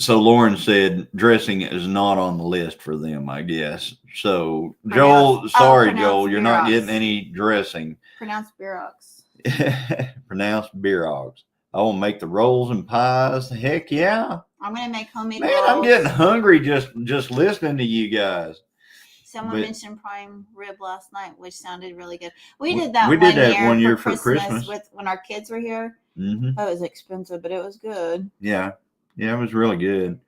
So Lauren said dressing is not on the list for them, I guess. So Joel, sorry, Joel, you're not getting any dressing. Pronounced Birox. Pronounced Birox. I will make the rolls and pies. Heck yeah. I'm gonna make homemade rolls. rolls. I'm getting hungry just listening to you guys. Someone mentioned prime rib last night, which sounded really good. We did that one year for Christmas when our kids were here. Mm-hmm. Oh, it was expensive, but it was good. Yeah. Yeah, it was really good.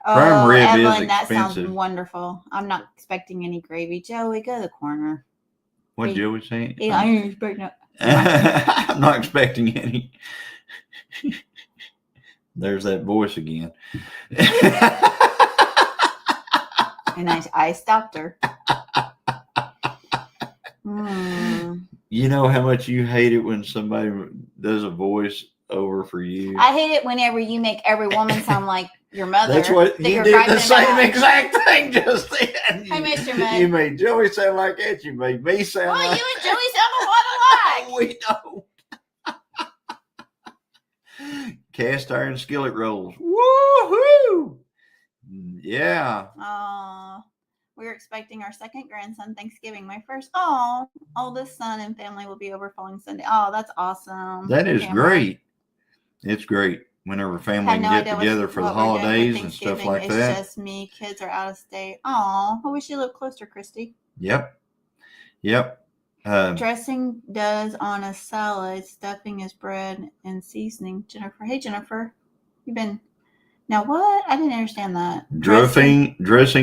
Oh, Prime rib Evelyn, is that expensive. sounds wonderful. I'm not expecting any gravy. Joey, go to the corner. What Joey saying? I'm not expecting any. There's that voice again. And I stopped her. You know how much you hate it when somebody does a voice over for you? I hate it whenever you make every woman sound like your mother. That's what you did the same exact thing just then. I missed your man. You made Joey sound like that. You made me sound like you and Joey sound a lot alike. We don't. Cast iron skillet rolls. Woohoo! Yeah. We're expecting our second grandson Thanksgiving. My first oldest son and family will be over following Sunday. Oh, that's awesome. That is great. It's great whenever family get together for the holidays and stuff like that. It's just me. Kids are out of state. Oh, I wish you lived closer, Christy. Yep. Dressing does on a salad. Stuffing is bread and seasoning. Jennifer. Hey, Jennifer. You've been... Now what? I didn't understand that. Dressing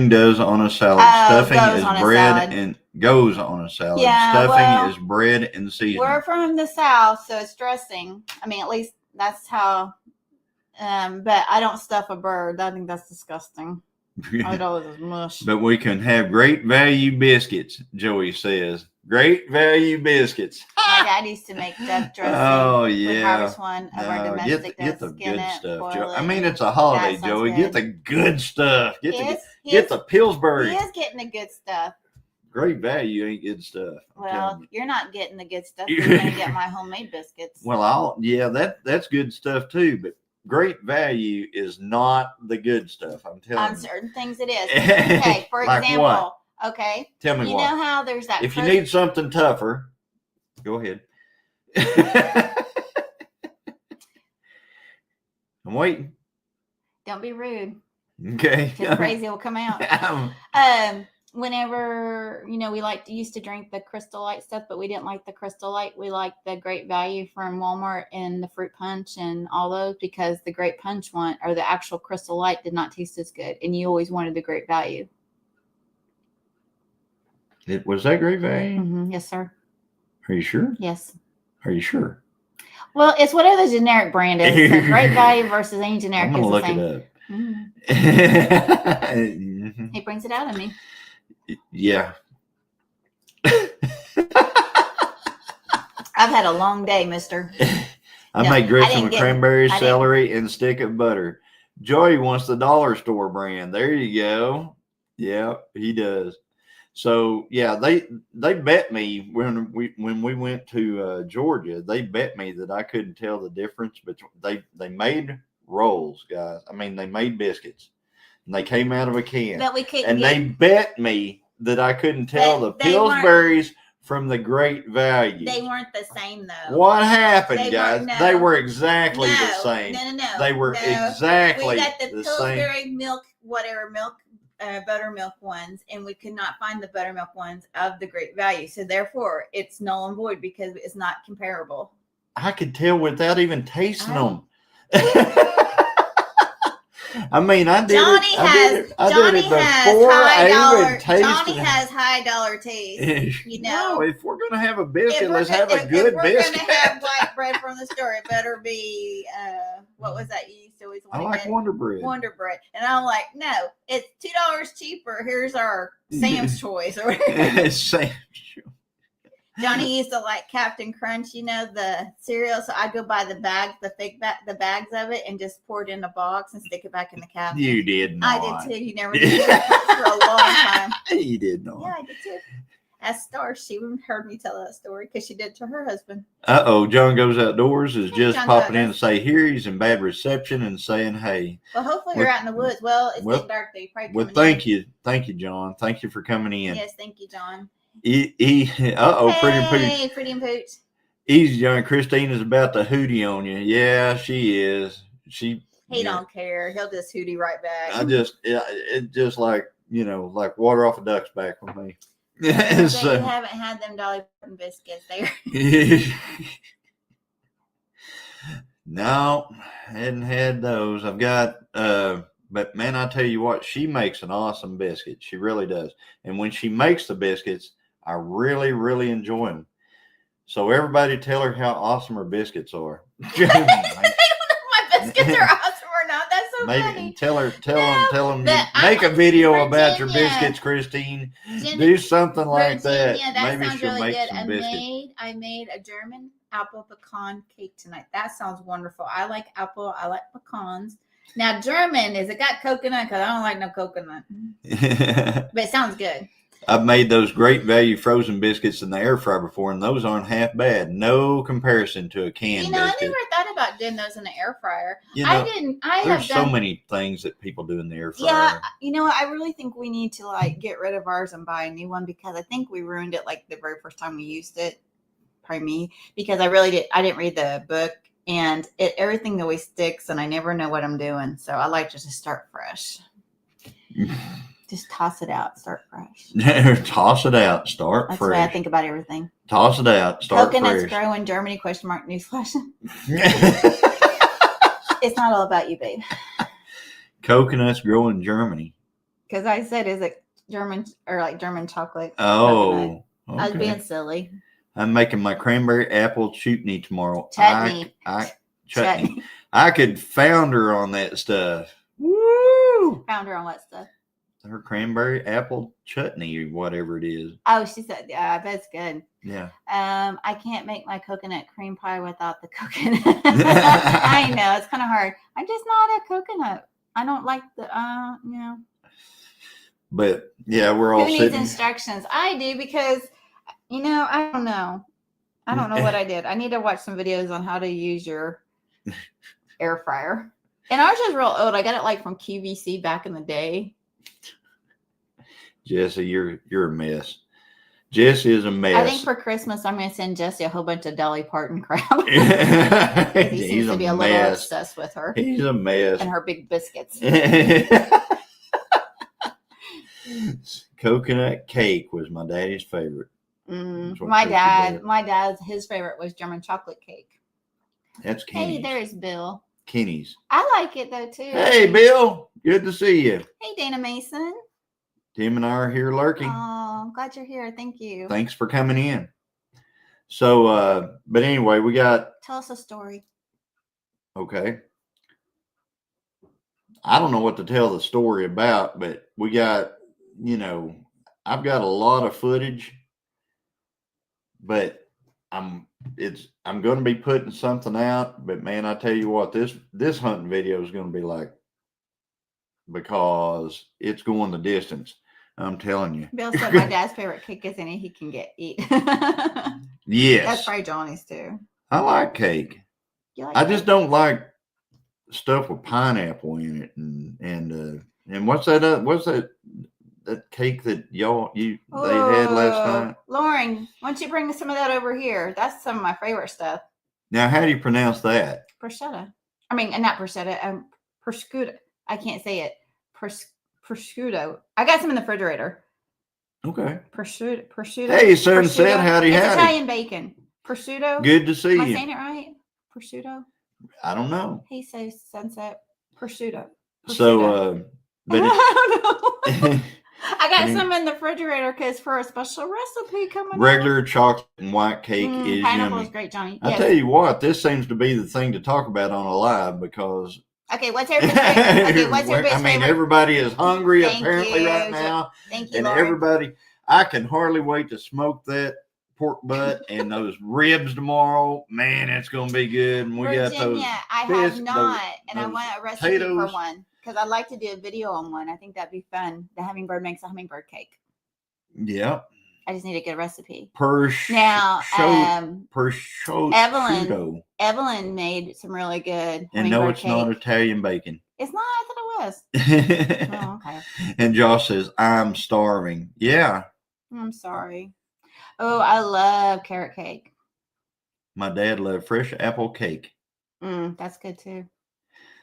does on a salad. Stuffing is bread and goes on a salad. Yeah, Stuffing is bread and seasoning. We're from the South, so it's dressing. I mean, at least that's how. But I don't stuff a bird. I think that's disgusting. I know it's mush. But we can have great value biscuits, Joey says. Great value biscuits. My dad used to make duck dressing. Oh, yeah. Harvest one of our domestic. Get the good stuff, Joey. I mean, it's a holiday, Joey. Get the good stuff. Get the Pillsbury. He is getting the good stuff. Great value ain't good stuff. Well, you're not getting the good stuff. You're going to get my homemade biscuits. Well, that's good stuff too, but great value is not the good stuff. I'm telling you. On certain things it is. Okay, for like example. What? Okay. Tell me what. You know how there's that. If you need something tougher, go ahead. I'm waiting. Don't be rude. Okay. Because crazy will come out. Whenever, we used to drink the Crystal Light stuff, but we didn't like the Crystal Light. We liked the Great Value from Walmart and the Fruit Punch and all those because the Great Punch one or the actual Crystal Light did not taste as good. And you always wanted the Great Value. Was that Great Value? Mm-hmm. Yes, sir. Are you sure? Yes. Are you sure? Well, it's whatever the generic brand is. So Great Value versus any generic I'm is the look same. It up. Mm-hmm. He brings it out of me. Yeah. I've had a long day, mister. I make dressing with cranberry, celery, and stick of butter. Joey wants the dollar store brand. There you go. Yeah, he does. So yeah, they bet me when we went to Georgia. They bet me that I couldn't tell the difference between they made rolls, guys. I mean, they made biscuits, and they came out of a can. But we couldn't. And they bet me that I couldn't tell the Pillsbury's from the Great Value. They weren't the same though. What happened, guys? They were exactly the same. No. They were exactly we got the Pillsbury same. milk, buttermilk ones, and we could not find the buttermilk ones of the Great Value. So therefore, it's null and void because it's not comparable. I could tell without even tasting them. I mean, I did Johnny it. I did it before I even tasted Johnny has high dollar taste. No, if we're gonna have a biscuit, let's have a good biscuit. If we're gonna have white bread from the store, it better be what was that you used to always want? I like Wonder Bread. Wonder Bread, and I'm like, no, it's $2 cheaper. Here's our Sam's Choice or Sam's Choice. Johnny used to like Captain Crunch, the cereal. So I'd go buy the bags, the bags of it, and just pour it in a box and stick it back in the cabinet. You did not. I did too. You never did for a long time. You did not. Yeah, I did too. As Star, she heard me tell that story because she did it to her husband. John Goes Outdoors is just John popping Goes. in to say here he's in bad reception and saying hey. Well, hopefully you're out in the woods. Well, it's getting dark. They probably coming thank you, John. Thank you for coming in. Yes, thank you, John. Pretty and Pooch. Easy, John. Christine is about to hootie on you. Yeah, she is. He don't care. He'll just hootie right back. It's just like like water off a duck's back with me. So, you haven't had them Dolly Parton biscuits there. No, hadn't had those. I've got, but man, I tell you what, she makes an awesome biscuit. She really does. And when she makes the biscuits, I really, really enjoy them. So everybody tell her how awesome her biscuits are. They don't know my biscuits are awesome or not. That's so funny. Tell them. Make a video about your biscuits, Christine. Do something like that. That Maybe sounds she'll really make good. some biscuits. I made a German apple pecan cake tonight. That sounds wonderful. I like apple. I like pecans. Now, German, is it got coconut? Because I don't like no coconut. But it sounds good. I've made those Great Value frozen biscuits in the air fryer before, and those aren't half bad. No comparison to a canned biscuit. I never thought about doing those in the air fryer. There's so many things that people do in the air fryer. Yeah, I really think we need to get rid of ours and buy a new one because I think we ruined it the very first time we used it. Probably me, because I didn't read the book, and everything always sticks, and I never know what I'm doing. So I like just to start fresh. Just toss it out, start fresh. Toss it out, start fresh. That's the way I think about everything. Toss it out, start Coconuts fresh. grow in Germany, newsflash. It's not all about you, babe. Coconuts grow in Germany. Because I said, is it German or German chocolate? Oh, okay. I was being silly. I'm making my cranberry apple chutney tomorrow. Chutney. Chutney. I could found her on that stuff. Woo! Found her on what stuff? Her cranberry apple chutney or whatever it is. Oh, she said, yeah, I bet it's good. Yeah. I can't make my coconut cream pie without the coconut. I know, it's kind of hard. I'm just not a coconut. I don't like the, But yeah, we're all Who needs instructions? I do because, I don't know. I don't know what I did. I need to watch some videos on how to use your air fryer. And ours is real old. I got it from QVC back in the day. Jesse, you're a mess. Jesse is a mess. I think for Christmas I'm going to send Jesse a whole bunch of Dolly Parton crap. He seems to be a little obsessed with her. He's a mess. And her big biscuits. Coconut cake was my daddy's favorite. My dad's his favorite was German chocolate cake. That's Kenny's. Hey, there's Bill. Kenny's. I like it though too. Hey, Bill. Good to see you. Hey, Dana Mason. Tim and I are here lurking. Oh, I'm glad you're here. Thank you. Thanks for coming in. So, but anyway, we got. Tell us a story. Okay. I don't know what to tell the story about, but we got, I've got a lot of footage, but I'm going to be putting something out, but man, I tell you what, this hunting video is going to be because it's going the distance. I'm telling you. Bill said my dad's favorite cake is any he can eat. Yes. That's probably Johnny's too. I like cake. I just don't like stuff with pineapple in it and what's that cake that they had last night? Lauren, why don't you bring some of that over here? That's some of my favorite stuff. Now, how do you pronounce that? Prosciutto. I mean, not prosciutto. Prosciutto. I can't say it. Prosciutto. I got some in the refrigerator. Okay. Prosciutto. Hey, Sunset. Howdy. Italian bacon. Prosciutto. Good to see you. Am I saying it right? Prosciutto. I don't know. He says Sunset. Prosciutto. So, but I don't know. I got some in the refrigerator because for a special recipe coming regular chocolate and white cake is pineapple yummy. Is great, Johnny. I tell you what, this seems to be the thing to talk about on a live because. Okay, what's everybody's favorite? I mean, everybody is hungry apparently right now. Thank you, and Lauren. everybody, I can hardly wait to smoke that pork butt and those ribs tomorrow. Man, it's gonna be good. And we got those. Virginia, I have not, and I want a recipe for one because I'd like to do a video on one. I think that'd be fun. The hummingbird makes a hummingbird cake. Yeah. I just need to get a recipe. Evelyn made some really good. And no, it's not Italian bacon. It's not. I thought it was. Oh, okay. And Josh says, "I'm starving." Yeah. I'm sorry. Oh, I love carrot cake. My dad loved fresh apple cake. That's good too.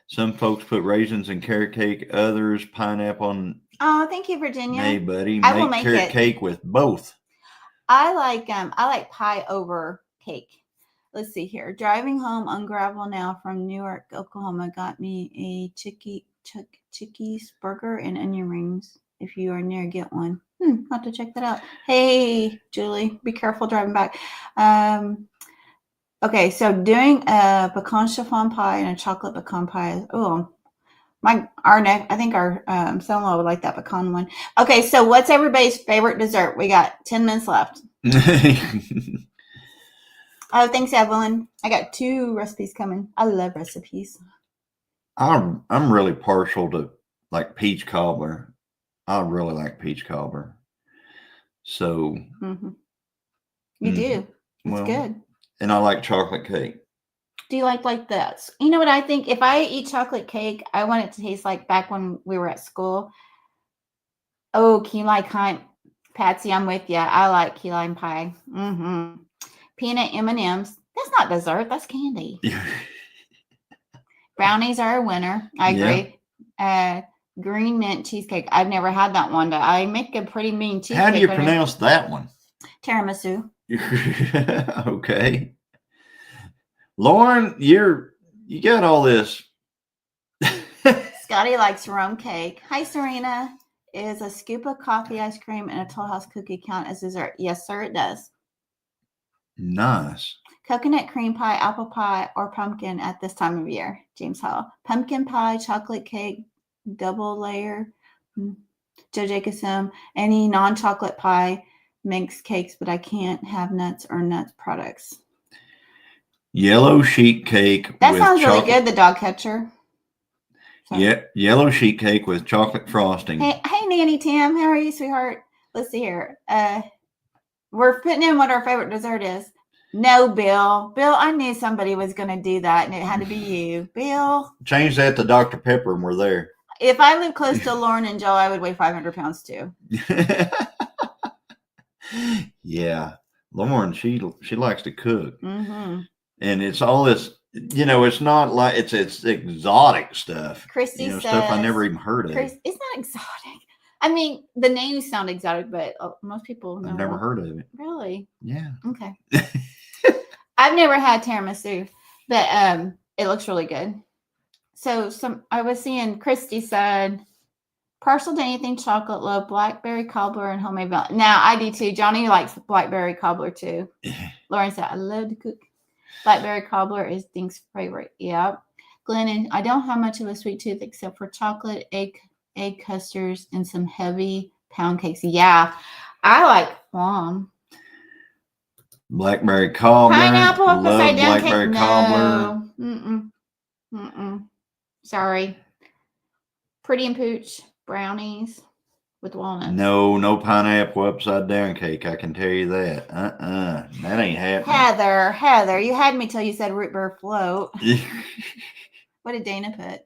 Some folks put raisins in carrot cake. Others pineapple. And thank you, Virginia. Hey, buddy, I will make carrot cake with both. I like pie over cake. Let's see here. Driving home on gravel now from Newark, Oklahoma, got me a Chickies burger and onion rings. If you are near, get one. I'll have to check that out. Hey, Julie, be careful driving back. Okay, so doing a pecan chiffon pie and a chocolate pecan pie. Oh, I think our son-in-law would like that pecan one. Okay, so what's everybody's favorite dessert? We got 10 minutes left. Oh, thanks, Evelyn. I got 2 recipes coming. I love recipes. I'm really partial to like peach cobbler. I really like peach cobbler. So you do. It's good. And I like chocolate cake. Do you like that? You know what I think? If I eat chocolate cake, I want it to taste like back when we were at school. Oh, key lime pie. Patsy, I'm with you. I like key lime pie. Peanut M&Ms. That's not dessert. That's candy. Brownies are a winner. I agree. Green mint cheesecake. I've never had that one, but I make a pretty mean cheesecake. How do you pronounce that one? Tiramisu. Okay. Lauren, you got all this. Scotty likes rum cake. Hi, Serena. Is a scoop of coffee ice cream and a Toll House cookie count as dessert? Yes, sir, it does. Nice. Coconut cream pie, apple pie, or pumpkin at this time of year. James Hall. Pumpkin pie, chocolate cake, double layer. Joe Jacobson. Any non-chocolate pie makes cakes, but I can't have nuts or nut products. Yellow sheet cake. That sounds really good, the dog catcher. Sorry. Yeah, yellow sheet cake with chocolate frosting. Hey, Nanny Tim, how are you, sweetheart? Let's see here. We're putting in what our favorite dessert is. No, Bill. Bill, I knew somebody was going to do that, and it had to be you. Bill. Change that to Dr. Pepper, and we're there. If I lived close to Lauren and Joe, I would weigh 500 pounds too. Yeah. Lauren, she likes to cook. And it's all this, it's not like it's exotic stuff. Christy says, stuff I never even heard of. It's not exotic. I mean, the names sound exotic, but most people know. I've never heard of it. Really? Yeah. Okay. I've never had tiramisu, but it looks really good. So I was seeing Christy said, partial to anything chocolate, love blackberry cobbler and homemade vanilla. Now I do too. Johnny likes blackberry cobbler too. Lauren said, I love to cook. Blackberry cobbler is Dink's favorite. Yeah. Glennon, I don't have much of a sweet tooth except for chocolate, egg custards, and some heavy pound cakes. Yeah. I like plum. Blackberry cobbler. Pineapple upside down blackberry cake. cobbler. No. Sorry. Pretty and Pooch brownies with walnuts. No pineapple upside down cake. I can tell you that. That ain't happening. Heather, you had me till you said root beer float. What did Dana put?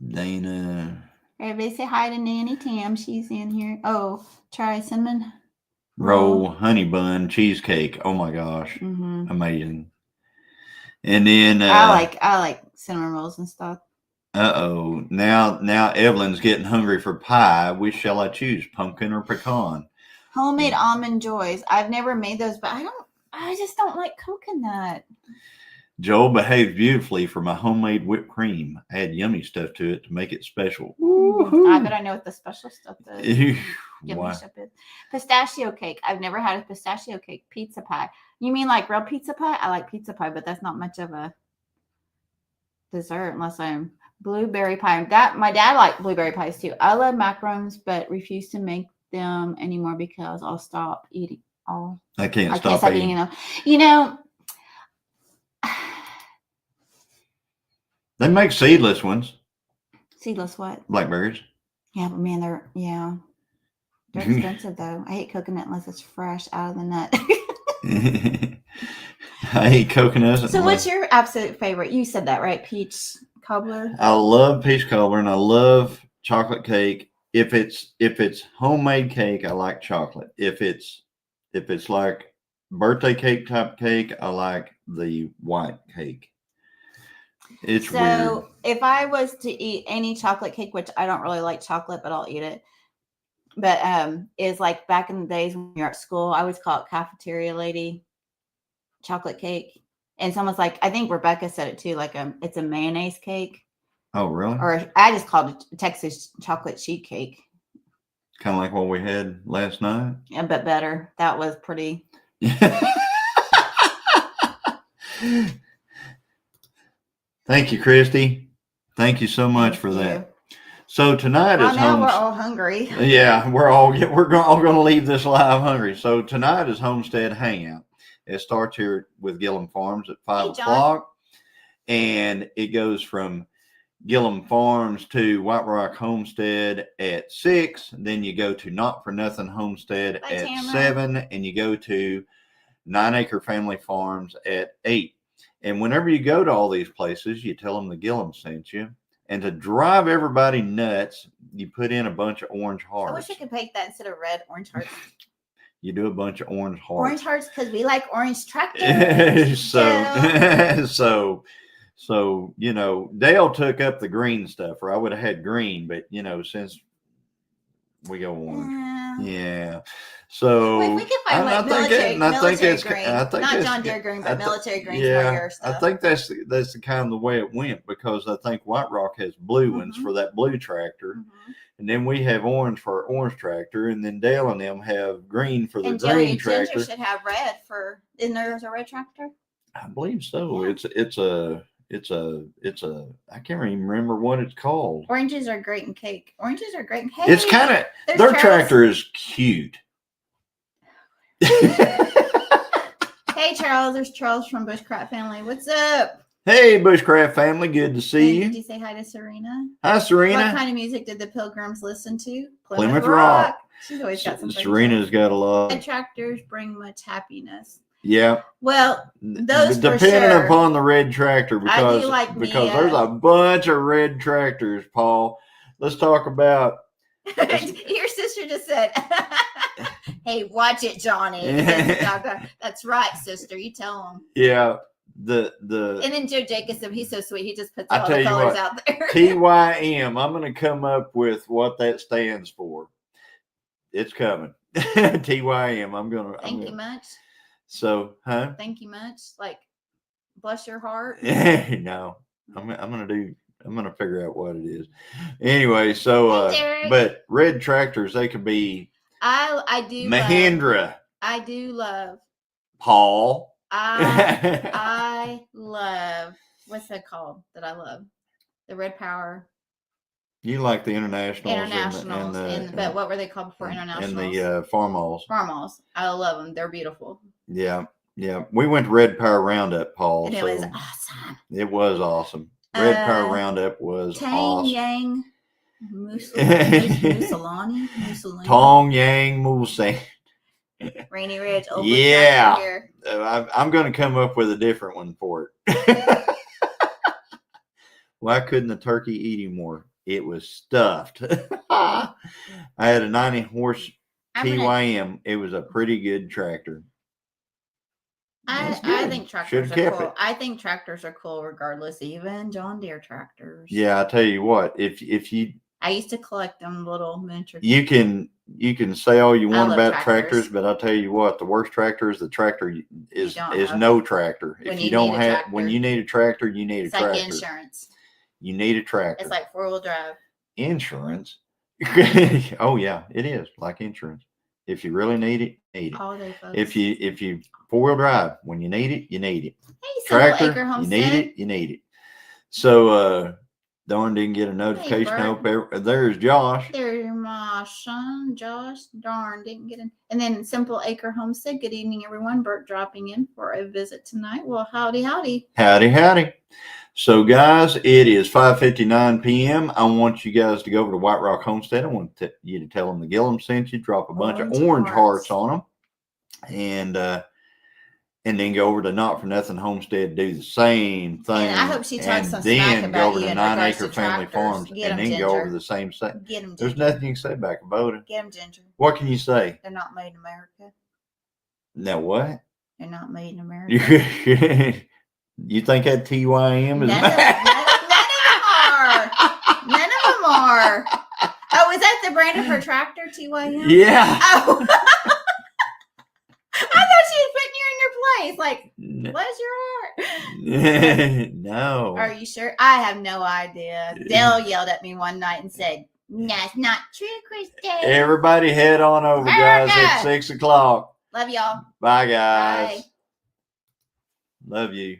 Dana. Everybody say hi to Nanny Tam. She's in here. Oh, try cinnamon roll honey bun cheesecake. Oh my gosh. Amazing. And then I like cinnamon rolls and stuff. Now Evelyn's getting hungry for pie. Which shall I choose, pumpkin or pecan? Homemade almond joys. I've never made those, but I just don't like coconut. Joel behaves beautifully for my homemade whipped cream. Add yummy stuff to it to make it special. I bet I know what the special stuff is. Why? Pistachio cake. I've never had a pistachio cake. Pizza pie. You mean like real pizza pie? I like pizza pie, but that's not much of a dessert unless I'm blueberry pie. My dad liked blueberry pies too. I love macarons, but refuse to make them anymore because I'll stop eating. I can't I stop can't stop eating. eating them. You know, They make seedless ones. seedless what? Blackberries. Yeah, but man, they're expensive though. I hate coconut unless it's fresh out of the nut. I hate coconuts. So what's your absolute favorite? You said that, right? Peach cobbler? I love peach cobbler and I love chocolate cake. If it's homemade cake, I like chocolate. If it's like birthday cake type cake, I like the white cake. It's weird. If I was to eat any chocolate cake, which I don't really like chocolate, but I'll eat it. But is like back in the days when you're at school, I always call it cafeteria lady chocolate cake. And someone's like, I think Rebecca said it too, like it's a mayonnaise cake. Oh, really? Or I just called it Texas chocolate sheet cake. Kind of like what we had last night. Yeah, but better. That was pretty. Thank you, Christy. Thank you so much for that. So tonight is now we're all hungry. Yeah, we're all going to leave this live hungry. So tonight is Homestead Hangout. It starts here with Gilliam Farms at 5 o'clock, and it goes from Gilliam Farms to White Rock Homestead at 6. Then you go to Not For Nothing Homestead at 7, and you go to 9 Acre Family Farms at 8. And whenever you go to all these places, you tell them the Gilliam sent you. And to drive everybody nuts, you put in a bunch of orange hearts. I wish I could make that instead of red orange hearts. You do a bunch of orange hearts. Orange hearts because we like orange tractors. So you know, Dale took up the green stuff, or I would have had green, but you know, since we go orange, yeah. So we can find military green, not John Deere green, but military green for your stuff. I think that's the kind of the way it went, because I think White Rock has blue ones for that blue tractor, and then we have orange for our orange tractor, and then Dale and them have green for the green tractor. Ginger should have red for. Isn't there a red tractor? I believe so. Yeah. It's a I can't even remember what it's called. Oranges are great in cake. It's kind of their tractor is cute. Hey Charles, there's Charles from Bushcraft Family. What's up? Hey Bushcraft Family, good to see you. Did you say hi to Serena? Hi Serena. What kind of music did the Pilgrims listen to? Plymouth Rock. She's always got some. Serena's got a lot. And tractors bring much happiness. Yeah. Well, those depending upon the red tractor, because because there's a bunch of red tractors, Paul. Let's talk about. Your sister just said, "Hey, watch it, Johnny." That's right, sister. You tell him. Yeah. And then Joe Jacobson, he's so sweet. He just puts all the colors out there. TYM. I'm going to come up with what that stands for. It's coming. TYM. I'm going to. Thank you much. So, huh? Thank you much. Like, bless your heart. No, I'm gonna figure out what it is. Anyway, so but red tractors, they could be. I do. Mahindra. I do love. Paul. I love. What's that called? That I love. The Red Power. You like the internationals. But what were they called before internationals? And the farmals. Farmals. I love them. They're beautiful. Yeah. We went to Red Power Roundup, Paul. And it was awesome. It was awesome. Red Power Roundup was awesome. Yang Mussolini. Tong Yang Musa. Rainy Ridge. Yeah. I'm going to come up with a different one for it. Why couldn't the turkey eat anymore? It was stuffed. I had a 90 horse TYM. It was a pretty good tractor. I think tractors are cool. I think tractors are cool regardless, even John Deere tractors. Yeah, I tell you what, if you I used to collect them little miniature. You can say all you want about tractors, but I'll tell you what, the worst tractor is the tractor is no tractor. If you don't have when you need a tractor, you need a tractor. It's like insurance. You need a tractor. It's like 4-wheel drive. Insurance. Oh yeah, it is like insurance. If you really need it, need it. All day, folks. If you 4-wheel drive, when you need it, you need it. Hey, tractor, you need it, you need it. So Darn didn't get a notification. Bert. I hope there's Josh. There's my son, Josh. Darn, didn't get in. And then Simple Acre Homestead. Good evening, everyone. Bert dropping in for a visit tonight. Well, howdy, howdy. Howdy, howdy. So, guys, it is 5:59 p.m. I want you guys to go over to White Rock Homestead. I want you to tell them the Gilliam sent you. Drop a bunch of orange hearts on them. And then go over to Not For Nothing Homestead, do the same thing. And I hope she talks some smack about go over you to in 9 regards Acre to Family tractors. Farms, Get and 'em, then go Ginger. over the same thing. Get them, There's Ginger. nothing you can say back about it. Get them, Ginger. What can you say? They're not made in America. Now what? They're not made in America. You think that TYM is None of them are. Oh, is that the brand of her tractor, TYM? Yeah. Oh. I thought she was putting you in your place. Like, bless your heart. No. Are you sure? I have no idea. Dale yelled at me one night and said, "That's not true, Christy." Everybody head on over, guys, at 6 o'clock. Love y'all. Bye, guys. Bye. Love you.